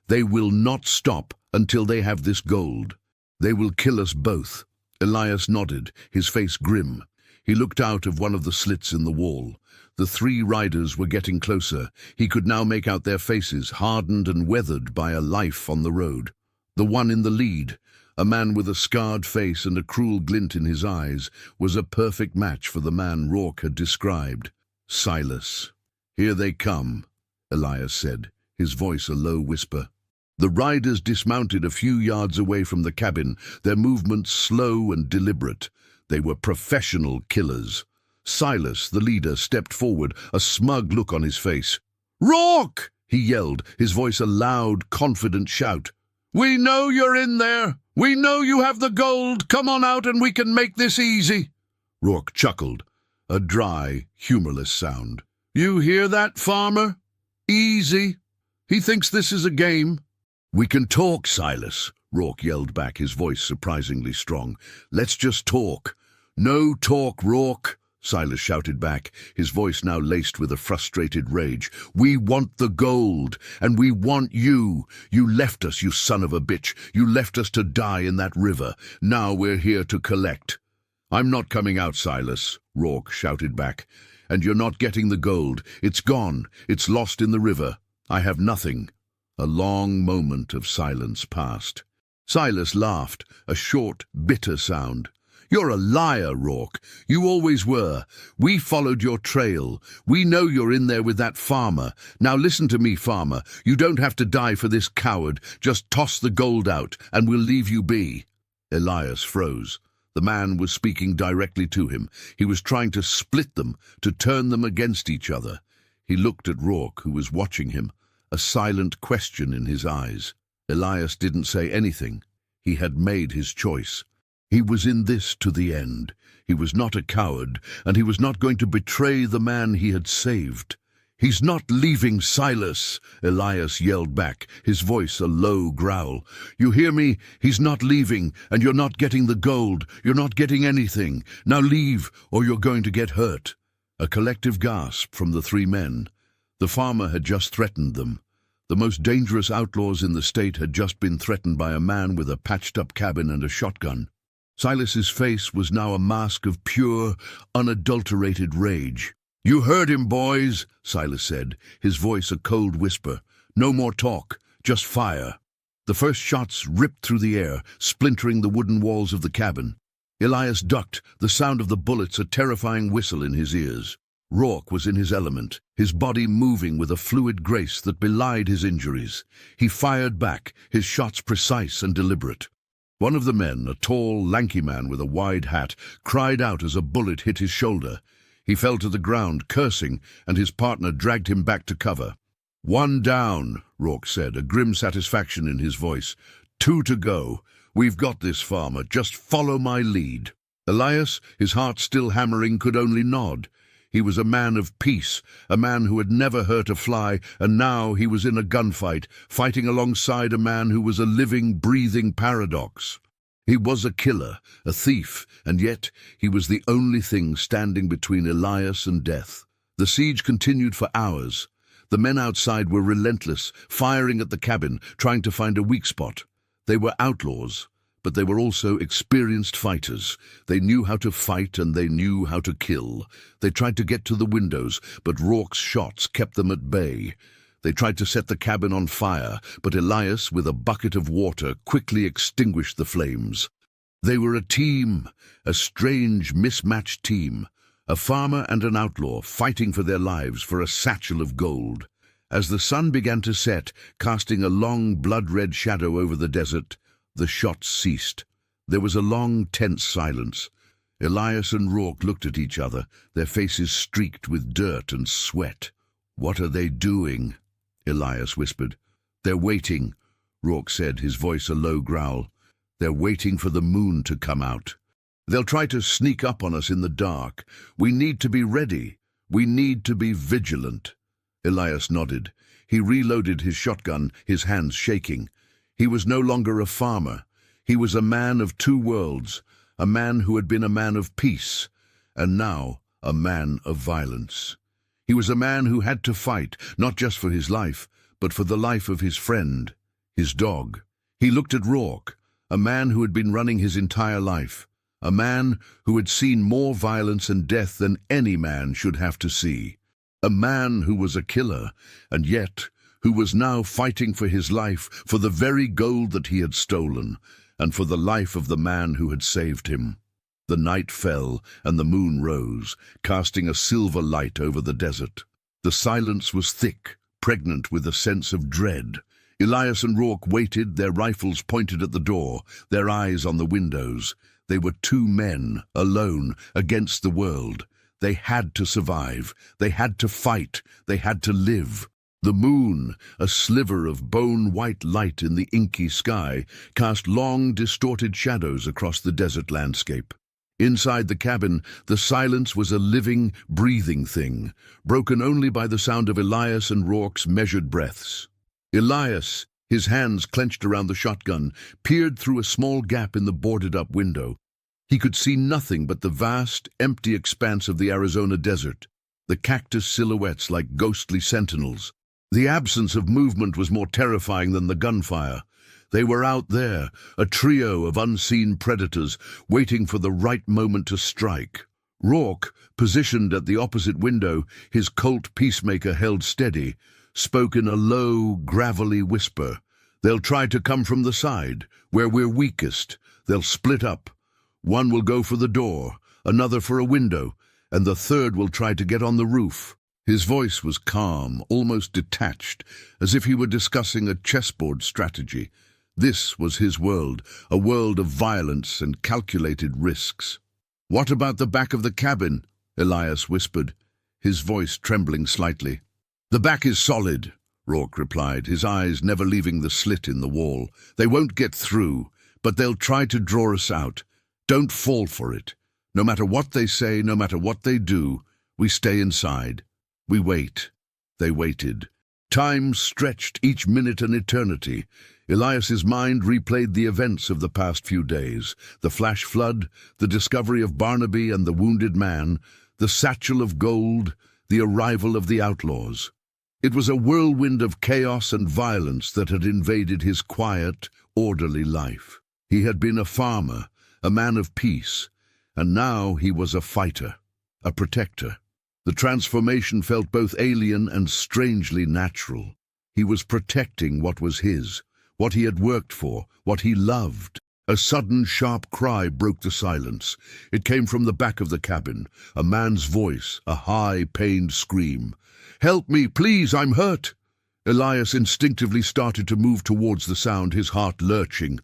S1: They will not stop until they have this gold. They will kill us both." Elias nodded, his face grim. He looked out of one of the slits in the wall. The three riders were getting closer. He could now make out their faces, hardened and weathered by a life on the road. The one in the lead, a man with a scarred face and a cruel glint in his eyes, was a perfect match for the man Rourke had described. Silas. "Here they come," Elias said, his voice a low whisper. The riders dismounted a few yards away from the cabin, their movements slow and deliberate. They were professional killers. Silas, the leader, stepped forward, a smug look on his face. "Rourke!" he yelled, his voice a loud, confident shout. "We know you're in there. We know you have the gold. Come on out and we can make this easy." Rourke chuckled, a dry, humorless sound. "You hear that, farmer? Easy. He thinks this is a game." "We can talk, Silas," Rourke yelled back, his voice surprisingly strong. "Let's just talk." "No talk, Rourke," Silas shouted back, his voice now laced with a frustrated rage. "We want the gold, and we want you. You left us, you son of a bitch. You left us to die in that river. Now we're here to collect." "I'm not coming out, Silas," Rourke shouted back. "And you're not getting the gold. It's gone. It's lost in the river. I have nothing." A long moment of silence passed. Silas laughed, a short, bitter sound. "You're a liar, Rourke. You always were. We followed your trail. We know you're in there with that farmer. Now listen to me, farmer. You don't have to die for this coward. Just toss the gold out, and we'll leave you be." Elias froze. The man was speaking directly to him. He was trying to split them, to turn them against each other. He looked at Rourke, who was watching him, a silent question in his eyes. Elias didn't say anything. He had made his choice. He was in this to the end. He was not a coward, and he was not going to betray the man he had saved. "He's not leaving, Silas," Elias yelled back, his voice a low growl. "You hear me? He's not leaving, and you're not getting the gold. You're not getting anything. Now leave, or you're going to get hurt." A collective gasp from the three men. The farmer had just threatened them. The most dangerous outlaws in the state had just been threatened by a man with a patched-up cabin and a shotgun. Silas's face was now a mask of pure, unadulterated rage. "You heard him, boys," Silas said, his voice a cold whisper. "No more talk, just fire." The first shots ripped through the air, splintering the wooden walls of the cabin. Elias ducked, the sound of the bullets a terrifying whistle in his ears. Rourke was in his element, his body moving with a fluid grace that belied his injuries. He fired back, his shots precise and deliberate. One of the men, a tall, lanky man with a wide hat, cried out as a bullet hit his shoulder. He fell to the ground, cursing, and his partner dragged him back to cover. "One down," Rourke said, a grim satisfaction in his voice. "Two to go. We've got this, farmer. Just follow my lead." Elias, his heart still hammering, could only nod. He was a man of peace, a man who had never hurt a fly, and now he was in a gunfight, fighting alongside a man who was a living, breathing paradox. He was a killer, a thief, and yet he was the only thing standing between Elias and death. The siege continued for hours. The men outside were relentless, firing at the cabin, trying to find a weak spot. They were outlaws, but they were also experienced fighters. They knew how to fight and they knew how to kill. They tried to get to the windows, but Rourke's shots kept them at bay. They tried to set the cabin on fire, but Elias, with a bucket of water, quickly extinguished the flames. They were a team, a strange, mismatched team, a farmer and an outlaw fighting for their lives for a satchel of gold. As the sun began to set, casting a long, blood-red shadow over the desert, the shots ceased. There was a long, tense silence. Elias and Rourke looked at each other, their faces streaked with dirt and sweat. "What are they doing?" Elias whispered. "They're waiting," Rourke said, his voice a low growl. "They're waiting for the moon to come out." They'll try to sneak up on us in the dark. We need to be ready. We need to be vigilant." Elias nodded. He reloaded his shotgun, his hands shaking. He was no longer a farmer. He was a man of two worlds, a man who had been a man of peace, and now a man of violence. He was a man who had to fight, not just for his life, but for the life of his friend, his dog. He looked at Rourke, a man who had been running his entire life, a man who had seen more violence and death than any man should have to see. A man who was a killer, and yet who was now fighting for his life, for the very gold that he had stolen, and for the life of the man who had saved him. The night fell, and the moon rose, casting a silver light over the desert. The silence was thick, pregnant with a sense of dread. Elias and Rourke waited, their rifles pointed at the door, their eyes on the windows. They were two men, alone, against the world. They had to survive. They had to fight. They had to live. The moon, a sliver of bone-white light in the inky sky, cast long, distorted shadows across the desert landscape. Inside the cabin, the silence was a living, breathing thing, broken only by the sound of Elias and Rourke's measured breaths. Elias, his hands clenched around the shotgun, peered through a small gap in the boarded-up window. He could see nothing but the vast, empty expanse of the Arizona desert, the cactus silhouettes like ghostly sentinels. The absence of movement was more terrifying than the gunfire. They were out there, a trio of unseen predators, waiting for the right moment to strike. Rourke, positioned at the opposite window, his Colt Peacemaker held steady, spoke in a low, gravelly whisper. "They'll try to come from the side, where we're weakest. They'll split up. One will go for the door, another for a window, and the third will try to get on the roof." His voice was calm, almost detached, as if he were discussing a chessboard strategy. This was his world, a world of violence and calculated risks. "What about the back of the cabin?" Elias whispered, his voice trembling slightly. "The back is solid," Rourke replied, his eyes never leaving the slit in the wall. "They won't get through, but they'll try to draw us out. Don't fall for it. No matter what they say, no matter what they do, we stay inside. We wait." They waited. Time stretched, each minute an eternity. Elias's mind replayed the events of the past few days, the flash flood, the discovery of Barnaby and the wounded man, the satchel of gold, the arrival of the outlaws. It was a whirlwind of chaos and violence that had invaded his quiet, orderly life. He had been a farmer, a man of peace, and now he was a fighter, a protector. The transformation felt both alien and strangely natural. He was protecting what was his, what he had worked for, what he loved. A sudden, sharp cry broke the silence. It came from the back of the cabin, a man's voice, a high, pained scream. "Help me, please, I'm hurt!" Elias instinctively started to move towards the sound, his heart lurching.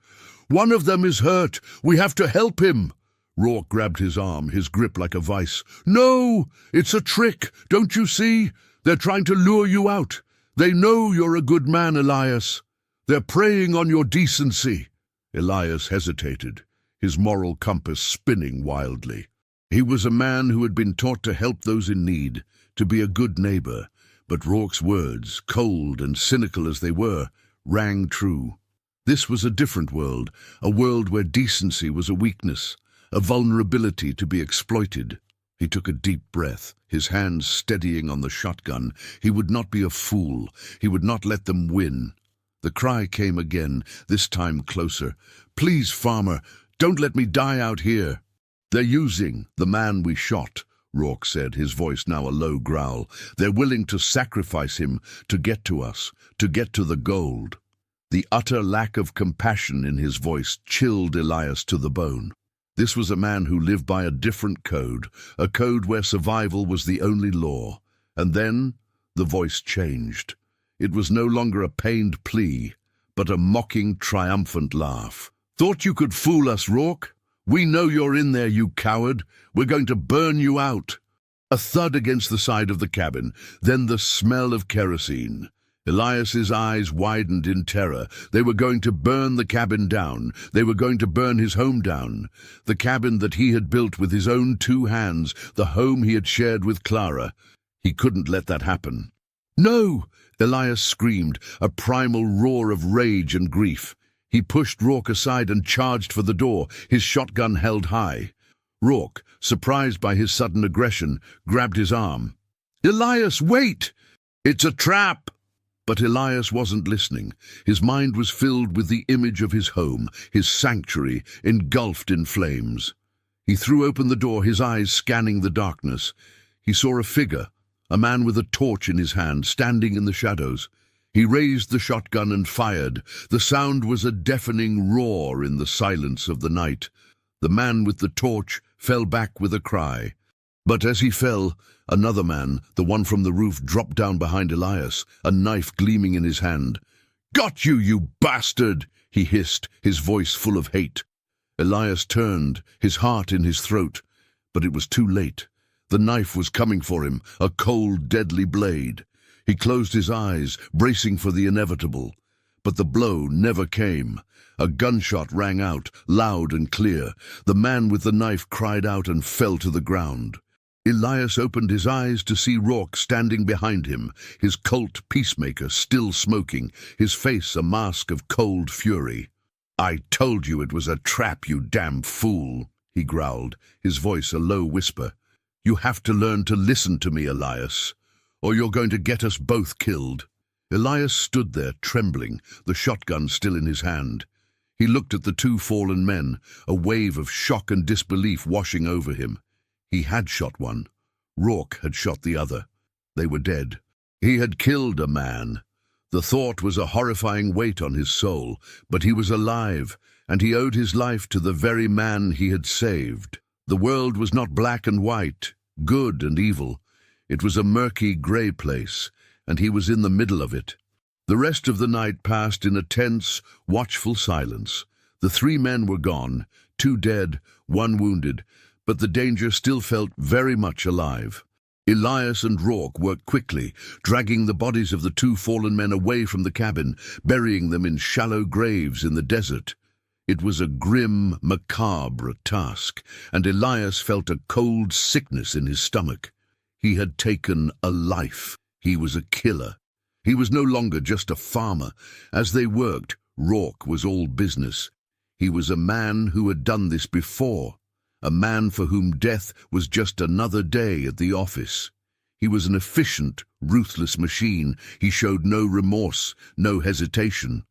S1: "One of them is hurt! We have to help him!" Rourke grabbed his arm, his grip like a vice. "No! It's a trick! Don't you see? They're trying to lure you out. They know you're a good man, Elias. They're preying on your decency." Elias hesitated, his moral compass spinning wildly. He was a man who had been taught to help those in need, to be a good neighbor, but Rourke's words, cold and cynical as they were, rang true. This was a different world, a world where decency was a weakness, a vulnerability to be exploited. He took a deep breath, his hands steadying on the shotgun. He would not be a fool. He would not let them win. The cry came again, this time closer. "Please, farmer, don't let me die out here." "They're using the man we shot," Rourke said, his voice now a low growl. "They're willing to sacrifice him to get to us, to get to the gold." The utter lack of compassion in his voice chilled Elias to the bone. This was a man who lived by a different code, a code where survival was the only law. And then the voice changed. It was no longer a pained plea, but a mocking, triumphant laugh. "Thought you could fool us, Rourke? We know you're in there, you coward. We're going to burn you out." A thud against the side of the cabin, then the smell of kerosene. Elias's eyes widened in terror. They were going to burn the cabin down. They were going to burn his home down. The cabin that he had built with his own 2 hands, the home he had shared with Clara. He couldn't let that happen. "No!" Elias screamed, a primal roar of rage and grief. He pushed Rourke aside and charged for the door, his shotgun held high. Rourke, surprised by his sudden aggression, grabbed his arm. "Elias, wait! It's a trap!" But Elias wasn't listening. His mind was filled with the image of his home, his sanctuary, engulfed in flames. He threw open the door, his eyes scanning the darkness. He saw a figure, a man with a torch in his hand, standing in the shadows. He raised the shotgun and fired. The sound was a deafening roar in the silence of the night. The man with the torch fell back with a cry. But as he fell, another man, the one from the roof, dropped down behind Elias, a knife gleaming in his hand. "Got you, you bastard!" he hissed, his voice full of hate. Elias turned, his heart in his throat, but it was too late. The knife was coming for him, a cold, deadly blade. He closed his eyes, bracing for the inevitable. But the blow never came. A gunshot rang out, loud and clear. The man with the knife cried out and fell to the ground. Elias opened his eyes to see Rourke standing behind him, his Colt peacemaker still smoking, his face a mask of cold fury. "I told you it was a trap, you damn fool," he growled, his voice a low whisper. "You have to learn to listen to me, Elias, or you're going to get us both killed." Elias stood there, trembling, the shotgun still in his hand. He looked at the 2 fallen men, a wave of shock and disbelief washing over him. He had shot one. Rourke had shot the other. They were dead. He had killed a man. The thought was a horrifying weight on his soul, but he was alive, and he owed his life to the very man he had saved. The world was not black and white, good and evil. It was a murky, grey place, and he was in the middle of it. The rest of the night passed in a tense, watchful silence. The 3 men were gone, 2 dead, 1 wounded, but the danger still felt very much alive. Elias and Rourke worked quickly, dragging the bodies of the 2 fallen men away from the cabin, burying them in shallow graves in the desert. It was a grim, macabre task, and Elias felt a cold sickness in his stomach. He had taken a life. He was a killer. He was no longer just a farmer. As they worked, Rourke was all business. He was a man who had done this before. A man for whom death was just another day at the office. He was an efficient, ruthless machine. He showed no remorse, no hesitation.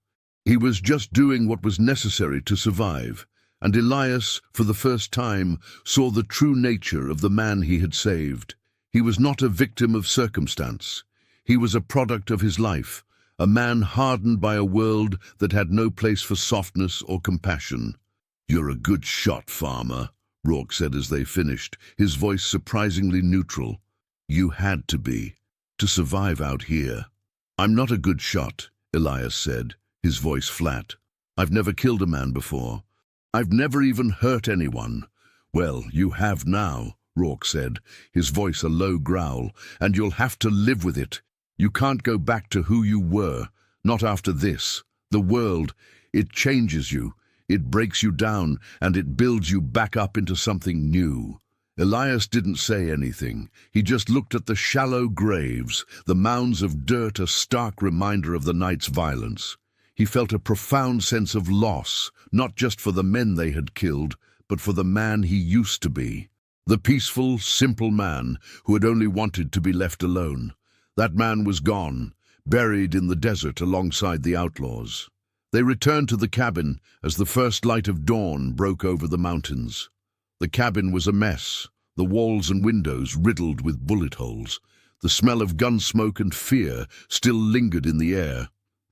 S1: He was just doing what was necessary to survive, and Elias, for the first time, saw the true nature of the man he had saved. He was not a victim of circumstance. He was a product of his life, a man hardened by a world that had no place for softness or compassion. "You're a good shot, farmer," Rourke said as they finished, his voice surprisingly neutral. "You had to be, to survive out here." "I'm not a good shot," Elias said, his voice flat. "I've never killed a man before. I've never even hurt anyone." "Well, you have now," Rourke said, his voice a low growl, "and you'll have to live with it. You can't go back to who you were, not after this. The world, it changes you. It breaks you down, and it builds you back up into something new." Elias didn't say anything. He just looked at the shallow graves, the mounds of dirt, a stark reminder of the night's violence. He felt a profound sense of loss, not just for the men they had killed, but for the man he used to be. The peaceful, simple man who had only wanted to be left alone. That man was gone, buried in the desert alongside the outlaws. They returned to the cabin as the first light of dawn broke over the mountains. The cabin was a mess, the walls and windows riddled with bullet holes. The smell of gun smoke and fear still lingered in the air.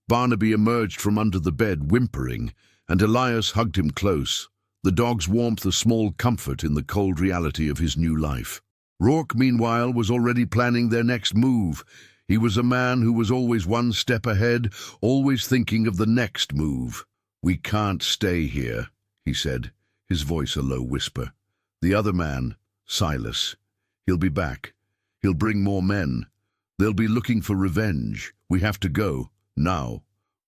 S1: Barnaby emerged from under the bed, whimpering, and Elias hugged him close, the dog's warmth a small comfort in the cold reality of his new life. Rourke, meanwhile, was already planning their next move. He was a man who was always one step ahead, always thinking of the next move. "We can't stay here," he said, his voice a low whisper. "The other man, Silas, he'll be back. He'll bring more men. They'll be looking for revenge. We have to go, now.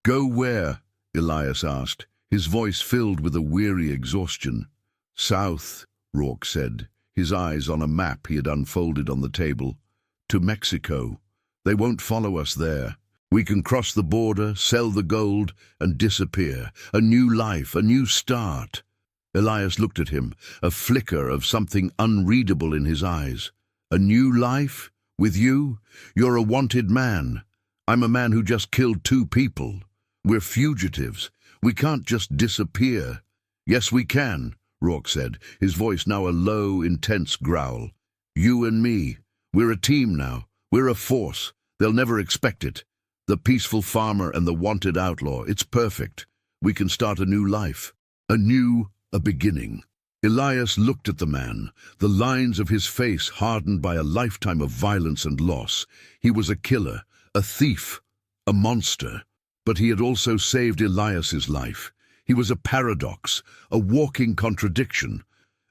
S1: Go where? Elias asked, his voice filled with a weary exhaustion. South, Rourke said, his eyes on a map he had unfolded on the table. To Mexico. They won't follow us there. We can cross the border, sell the gold, and disappear. A new life, a new start. Elias looked at him, a flicker of something unreadable in his eyes. A new life? With you? You're a wanted man. I'm a man who just killed 2 people. We're fugitives. We can't just disappear. Yes, we can, Rourke said, his voice now a low, intense growl. You and me. We're a team now. We're a force. They'll never expect it. The peaceful farmer and the wanted outlaw. It's perfect. We can start a new life. A beginning. Elias looked at the man, the lines of his face hardened by a lifetime of violence and loss. He was a killer, a thief, a monster. But he had also saved Elias's life. He was a paradox, a walking contradiction.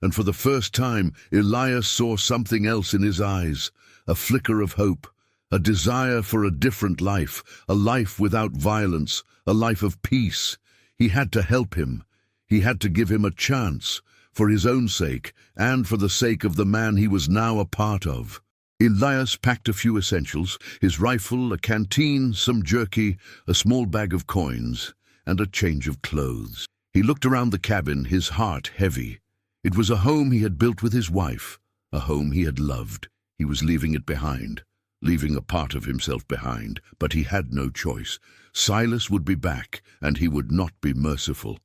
S1: And for the first time, Elias saw something else in his eyes, a flicker of hope, a desire for a different life, a life without violence, a life of peace. He had to help him. He had to give him a chance, for his own sake, and for the sake of the man he was now a part of. Elias packed a few essentials, his rifle, a canteen, some jerky, a small bag of coins, and a change of clothes. He looked around the cabin, his heart heavy. It was a home he had built with his wife, a home he had loved. He was leaving it behind, leaving a part of himself behind, but he had no choice. Silas would be back, and he would not be merciful.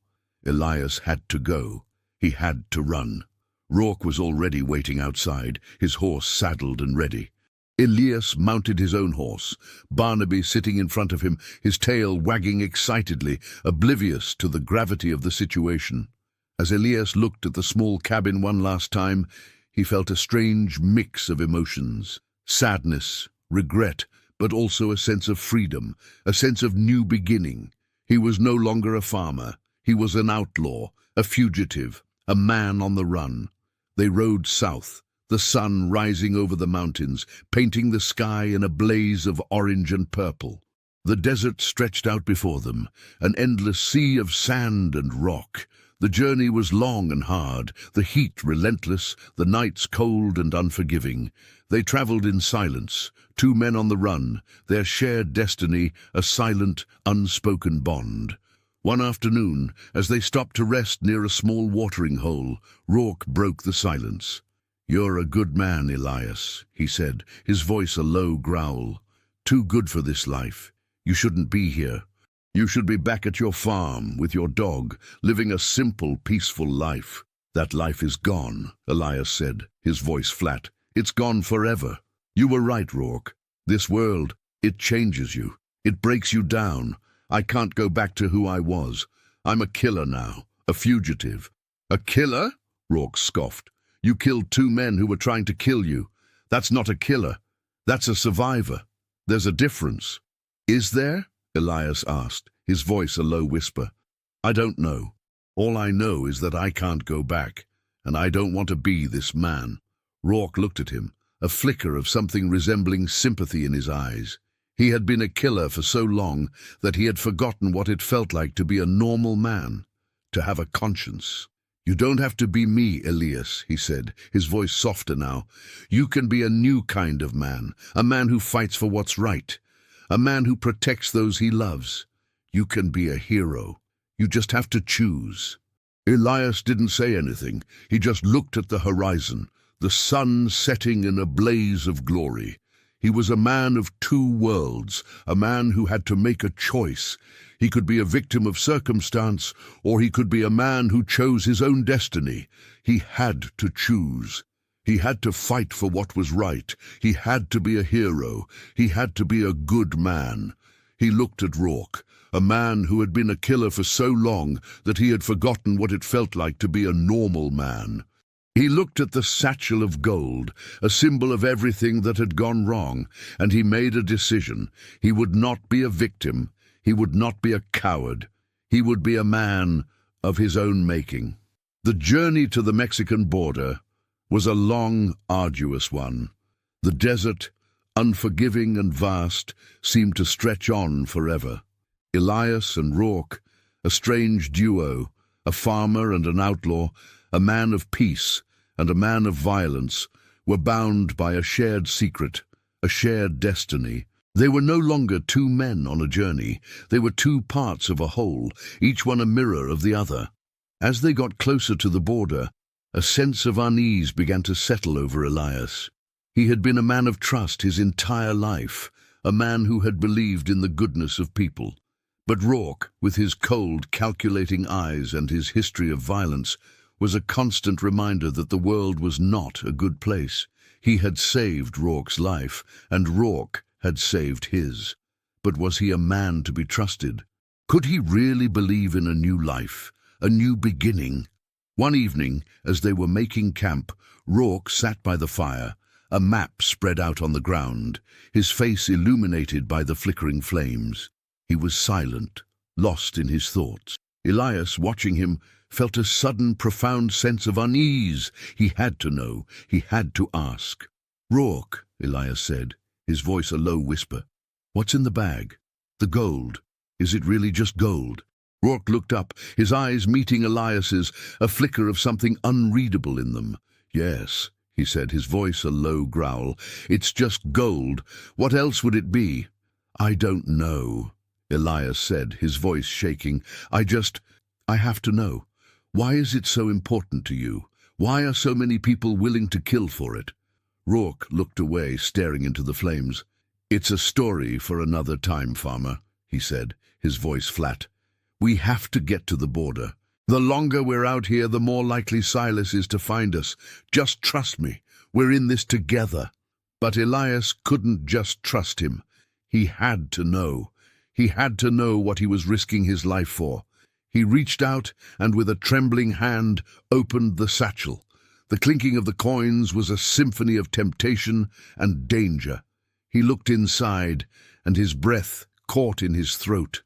S1: Elias had to go. He had to run. Rourke was already waiting outside, his horse saddled and ready. Elias mounted his own horse, Barnaby sitting in front of him, his tail wagging excitedly, oblivious to the gravity of the situation. As Elias looked at the small cabin one last time, he felt a strange mix of emotions. Sadness, regret, but also a sense of freedom, a sense of new beginning. He was no longer a farmer. He was an outlaw, a fugitive, a man on the run. They rode south, the sun rising over the mountains, painting the sky in a blaze of orange and purple. The desert stretched out before them, an endless sea of sand and rock. The journey was long and hard, the heat relentless, the nights cold and unforgiving. They traveled in silence, 2 men on the run, their shared destiny a silent, unspoken bond. One afternoon, as they stopped to rest near a small watering hole, Rourke broke the silence. "You're a good man, Elias," he said, his voice a low growl. "Too good for this life. You shouldn't be here. You should be back at your farm, with your dog, living a simple, peaceful life." "That life is gone," Elias said, his voice flat. "It's gone forever." "You were right, Rourke. This world, it changes you. It breaks you down. I can't go back to who I was. I'm a killer now, a fugitive." "A killer?" Rourke scoffed. "You killed 2 men who were trying to kill you. That's not a killer. That's a survivor. There's a difference." "Is there?" Elias asked, his voice a low whisper. "I don't know. All I know is that I can't go back, and I don't want to be this man." Rourke looked at him, a flicker of something resembling sympathy in his eyes. He had been a killer for so long that he had forgotten what it felt like to be a normal man, to have a conscience. "You don't have to be me, Elias," he said, his voice softer now. "You can be a new kind of man, a man who fights for what's right, a man who protects those he loves. You can be a hero. You just have to choose." Elias didn't say anything. He just looked at the horizon, the sun setting in a blaze of glory. He was a man of 2 worlds, a man who had to make a choice. He could be a victim of circumstance, or he could be a man who chose his own destiny. He had to choose. He had to fight for what was right. He had to be a hero. He had to be a good man. He looked at Rourke, a man who had been a killer for so long that he had forgotten what it felt like to be a normal man. He looked at the satchel of gold, a symbol of everything that had gone wrong, and he made a decision. He would not be a victim. He would not be a coward. He would be a man of his own making. The journey to the Mexican border was a long, arduous one. The desert, unforgiving and vast, seemed to stretch on forever. Elias and Rourke, a strange duo, a farmer and an outlaw, a man of peace and a man of violence, were bound by a shared secret, a shared destiny. They were no longer two men on a journey. They were two parts of a whole, each one a mirror of the other. As they got closer to the border, a sense of unease began to settle over Elias. He had been a man of trust his entire life, a man who had believed in the goodness of people. But Rourke, with his cold, calculating eyes and his history of violence, was a constant reminder that the world was not a good place. He had saved Rourke's life, and Rourke had saved his. But was he a man to be trusted? Could he really believe in a new life, a new beginning? One evening, as they were making camp, Rourke sat by the fire, a map spread out on the ground, his face illuminated by the flickering flames. He was silent, lost in his thoughts. Elias, watching him, felt a sudden, profound sense of unease. He had to know. He had to ask. "Rourke," Elias said, his voice a low whisper, "what's in the bag? The gold. Is it really just gold?" Rourke looked up, his eyes meeting Elias's, a flicker of something unreadable in them. "Yes," he said, his voice a low growl. "It's just gold. What else would it be?" "I don't know," Elias said, his voice shaking. I have to know. Why is it so important to you? Why are so many people willing to kill for it?" Rourke looked away, staring into the flames. "It's a story for another time, farmer," he said, his voice flat. "We have to get to the border. The longer we're out here, the more likely Silas is to find us. Just trust me. We're in this together." But Elias couldn't just trust him. He had to know. He had to know what he was risking his life for. He reached out and with a trembling hand opened the satchel. The clinking of the coins was a symphony of temptation and danger. He looked inside, and his breath caught in his throat.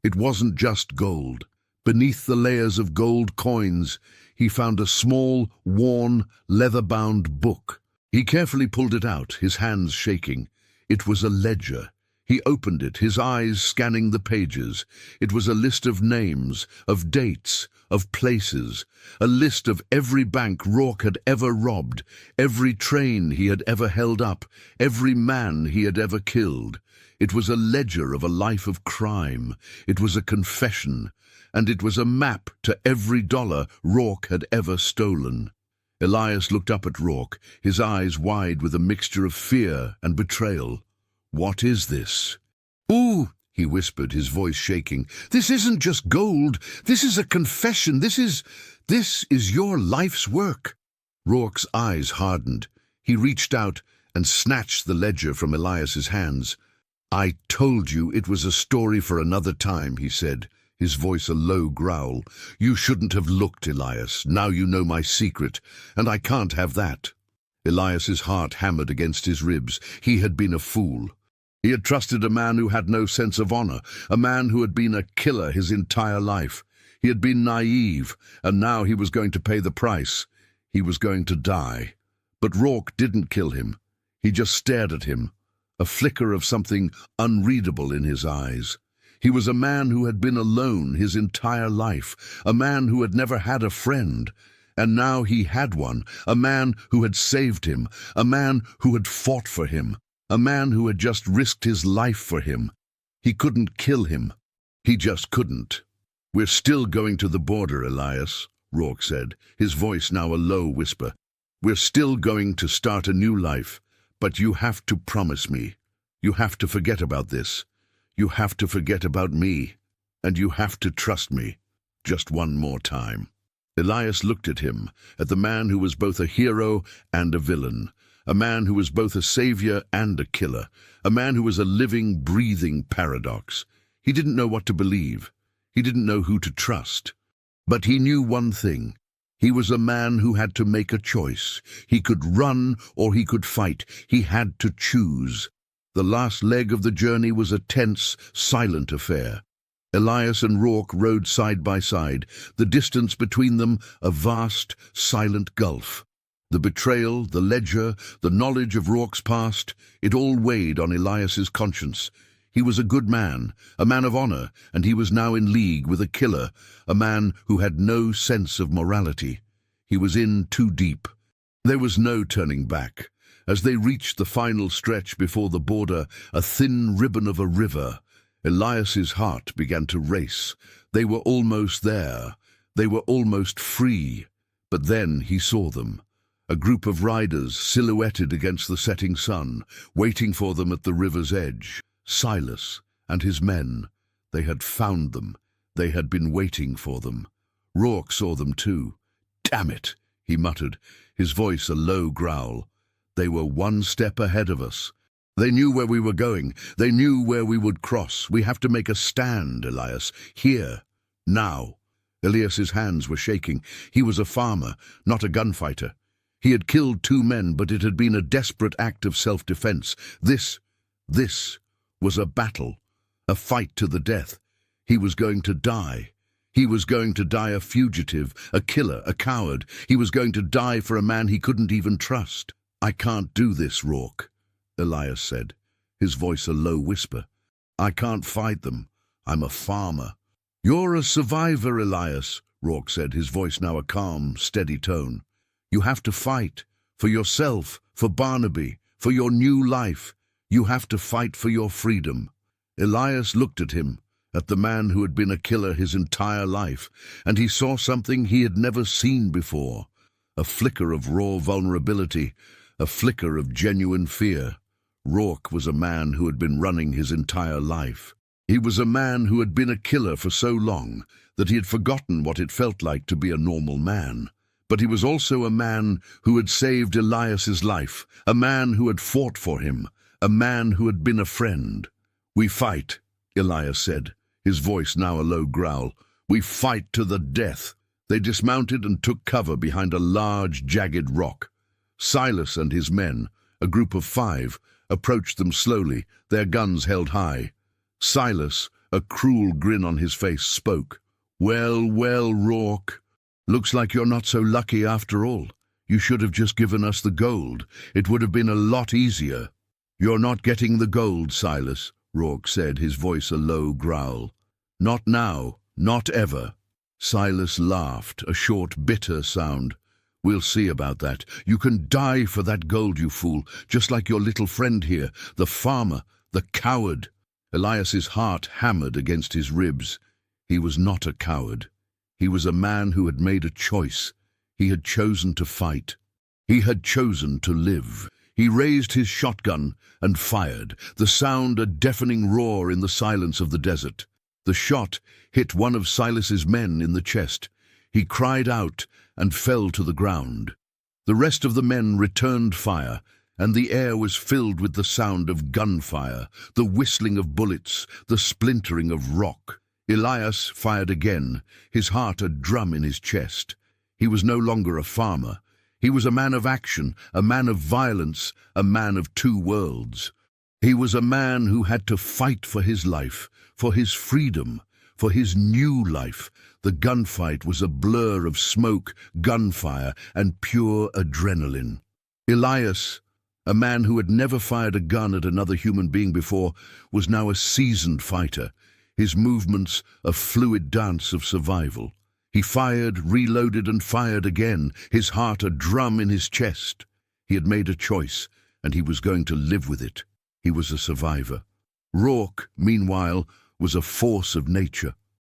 S1: It wasn't just gold. Beneath the layers of gold coins, he found a small, worn, leather-bound book. He carefully pulled it out, his hands shaking. It was a ledger. He opened it, his eyes scanning the pages. It was a list of names, of dates, of places, a list of every bank Rourke had ever robbed, every train he had ever held up, every man he had ever killed. It was a ledger of a life of crime. It was a confession, and it was a map to every dollar Rourke had ever stolen. Elias looked up at Rourke, his eyes wide with a mixture of fear and betrayal. "What is this?" "Ooh," he whispered, his voice shaking. "This isn't just gold. This is a confession. This is your life's work." Rourke's eyes hardened. He reached out and snatched the ledger from Elias's hands. "I told you it was a story for another time," he said, his voice a low growl. "You shouldn't have looked, Elias. Now you know my secret, and I can't have that." Elias's heart hammered against his ribs. He had been a fool. He had trusted a man who had no sense of honor, a man who had been a killer his entire life. He had been naive, and now he was going to pay the price. He was going to die. But Rourke didn't kill him. He just stared at him, a flicker of something unreadable in his eyes. He was a man who had been alone his entire life, a man who had never had a friend. And now he had one, a man who had saved him, a man who had fought for him, a man who had just risked his life for him. He couldn't kill him. He just couldn't. "We're still going to the border, Elias," Rourke said, his voice now a low whisper. "We're still going to start a new life, but you have to promise me. You have to forget about this. You have to forget about me, and you have to trust me. Just one more time." Elias looked at him, at the man who was both a hero and a villain, a man who was both a savior and a killer, a man who was a living, breathing paradox. He didn't know what to believe. He didn't know who to trust. But he knew one thing. He was a man who had to make a choice. He could run or he could fight. He had to choose. The last leg of the journey was a tense, silent affair. Elias and Rourke rode side by side, the distance between them a vast, silent gulf. The betrayal, the ledger, the knowledge of Rourke's past, it all weighed on Elias's conscience. He was a good man, a man of honor, and he was now in league with a killer, a man who had no sense of morality. He was in too deep. There was no turning back. As they reached the final stretch before the border, a thin ribbon of a river, Elias's heart began to race. They were almost there. They were almost free. But then he saw them. A group of riders silhouetted against the setting sun, waiting for them at the river's edge. Silas and his men. They had found them. They had been waiting for them. Rourke saw them too. "Damn it," he muttered, his voice a low growl. They were one step ahead of us. They knew where we were going. They knew where we would cross. We have to make a stand, Elias. Here. Now. Elias's hands were shaking. He was a farmer, not a gunfighter. He had killed 2 men, but it had been a desperate act of self-defense. This was a battle, a fight to the death. He was going to die. He was going to die a fugitive, a killer, a coward. He was going to die for a man he couldn't even trust. "I can't do this, Rourke," Elias said, his voice a low whisper. "I can't fight them. I'm a farmer." "You're a survivor, Elias," Rourke said, his voice now a calm, steady tone. "You have to fight. For yourself, for Barnaby, for your new life. You have to fight for your freedom." Elias looked at him, at the man who had been a killer his entire life, and he saw something he had never seen before. A flicker of raw vulnerability, a flicker of genuine fear. Rourke was a man who had been running his entire life. He was a man who had been a killer for so long that he had forgotten what it felt like to be a normal man. But he was also a man who had saved Elias's life, a man who had fought for him, a man who had been a friend. "We fight," Elias said, his voice now a low growl. "We fight to the death." They dismounted and took cover behind a large, jagged rock. Silas and his men, a group of 5, approached them slowly, their guns held high. Silas, a cruel grin on his face, spoke. Well, Rourke. Looks like you're not so lucky after all. You should have just given us the gold. It would have been a lot easier." "You're not getting the gold, Silas," Rourke said, his voice a low growl. "Not now, not ever." Silas laughed, a short, bitter sound. "We'll see about that. You can die for that gold, you fool, just like your little friend here, the farmer, the coward." Elias's heart hammered against his ribs. He was not a coward. He was a man who had made a choice. He had chosen to fight. He had chosen to live. He raised his shotgun and fired, the sound a deafening roar in the silence of the desert. The shot hit one of Silas's men in the chest. He cried out and fell to the ground. The rest of the men returned fire, and the air was filled with the sound of gunfire, the whistling of bullets, the splintering of rock. Elias fired again, his heart a drum in his chest. He was no longer a farmer. He was a man of action, a man of violence, a man of 2 worlds. He was a man who had to fight for his life, for his freedom, for his new life. The gunfight was a blur of smoke, gunfire, and pure adrenaline. Elias, a man who had never fired a gun at another human being before, was now a seasoned fighter, his movements a fluid dance of survival. He fired, reloaded, and fired again, his heart a drum in his chest. He had made a choice, and he was going to live with it. He was a survivor. Rourke, meanwhile, was a force of nature.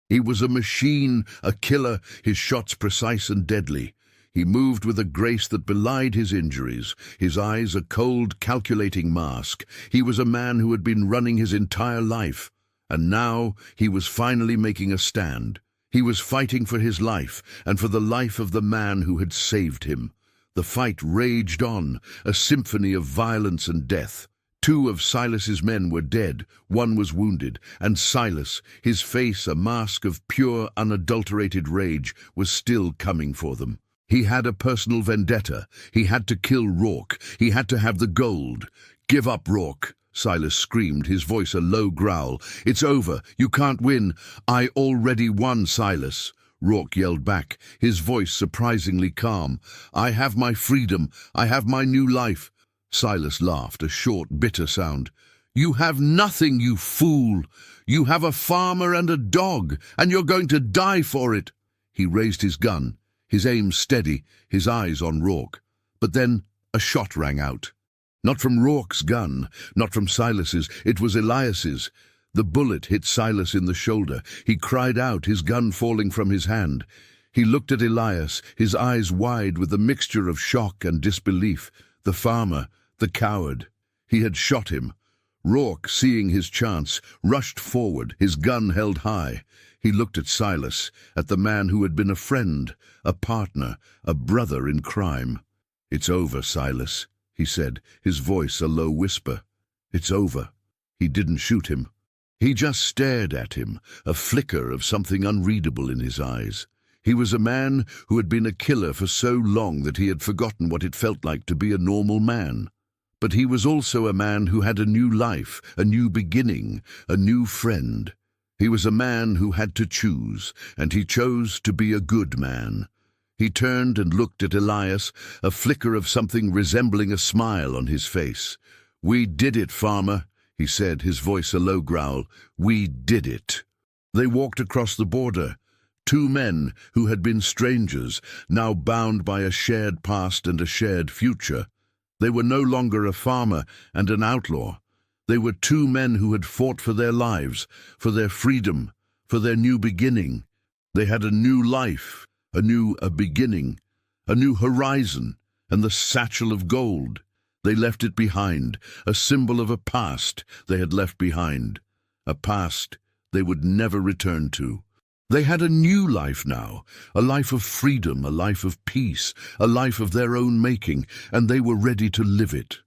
S1: He was a machine, a killer, his shots precise and deadly. He moved with a grace that belied his injuries, his eyes a cold, calculating mask. He was a man who had been running his entire life, and now he was finally making a stand. He was fighting for his life, and for the life of the man who had saved him. The fight raged on, a symphony of violence and death. 2 of Silas's men were dead, 1 was wounded, and Silas, his face a mask of pure, unadulterated rage, was still coming for them. He had a personal vendetta. He had to kill Rourke. He had to have the gold. "Give up, Rourke," Silas screamed, his voice a low growl. "It's over. You can't win." "I already won, Silas." Rourke yelled back, his voice surprisingly calm. "I have my freedom. I have my new life." Silas laughed, a short, bitter sound. "You have nothing, you fool. You have a farmer and a dog, and you're going to die for it." He raised his gun, his aim steady, his eyes on Rourke. But then a shot rang out. Not from Rourke's gun, not from Silas's, it was Elias's. The bullet hit Silas in the shoulder. He cried out, his gun falling from his hand. He looked at Elias, his eyes wide with a mixture of shock and disbelief. The farmer, the coward. He had shot him. Rourke, seeing his chance, rushed forward, his gun held high. He looked at Silas, at the man who had been a friend, a partner, a brother in crime. "It's over, Silas," he said, his voice a low whisper. "It's over." He didn't shoot him. He just stared at him, a flicker of something unreadable in his eyes. He was a man who had been a killer for so long that he had forgotten what it felt like to be a normal man. But he was also a man who had a new life, a new beginning, a new friend. He was a man who had to choose, and he chose to be a good man. He turned and looked at Elias, a flicker of something resembling a smile on his face. "We did it, farmer," he said, his voice a low growl. "We did it." They walked across the border. Two men who had been strangers, now bound by a shared past and a shared future. They were no longer a farmer and an outlaw. They were two men who had fought for their lives, for their freedom, for their new beginning. They had a new life, a beginning, a new horizon, and the satchel of gold. They left it behind, a symbol of a past they had left behind, a past they would never return to. They had a new life now, a life of freedom, a life of peace, a life of their own making, and they were ready to live it.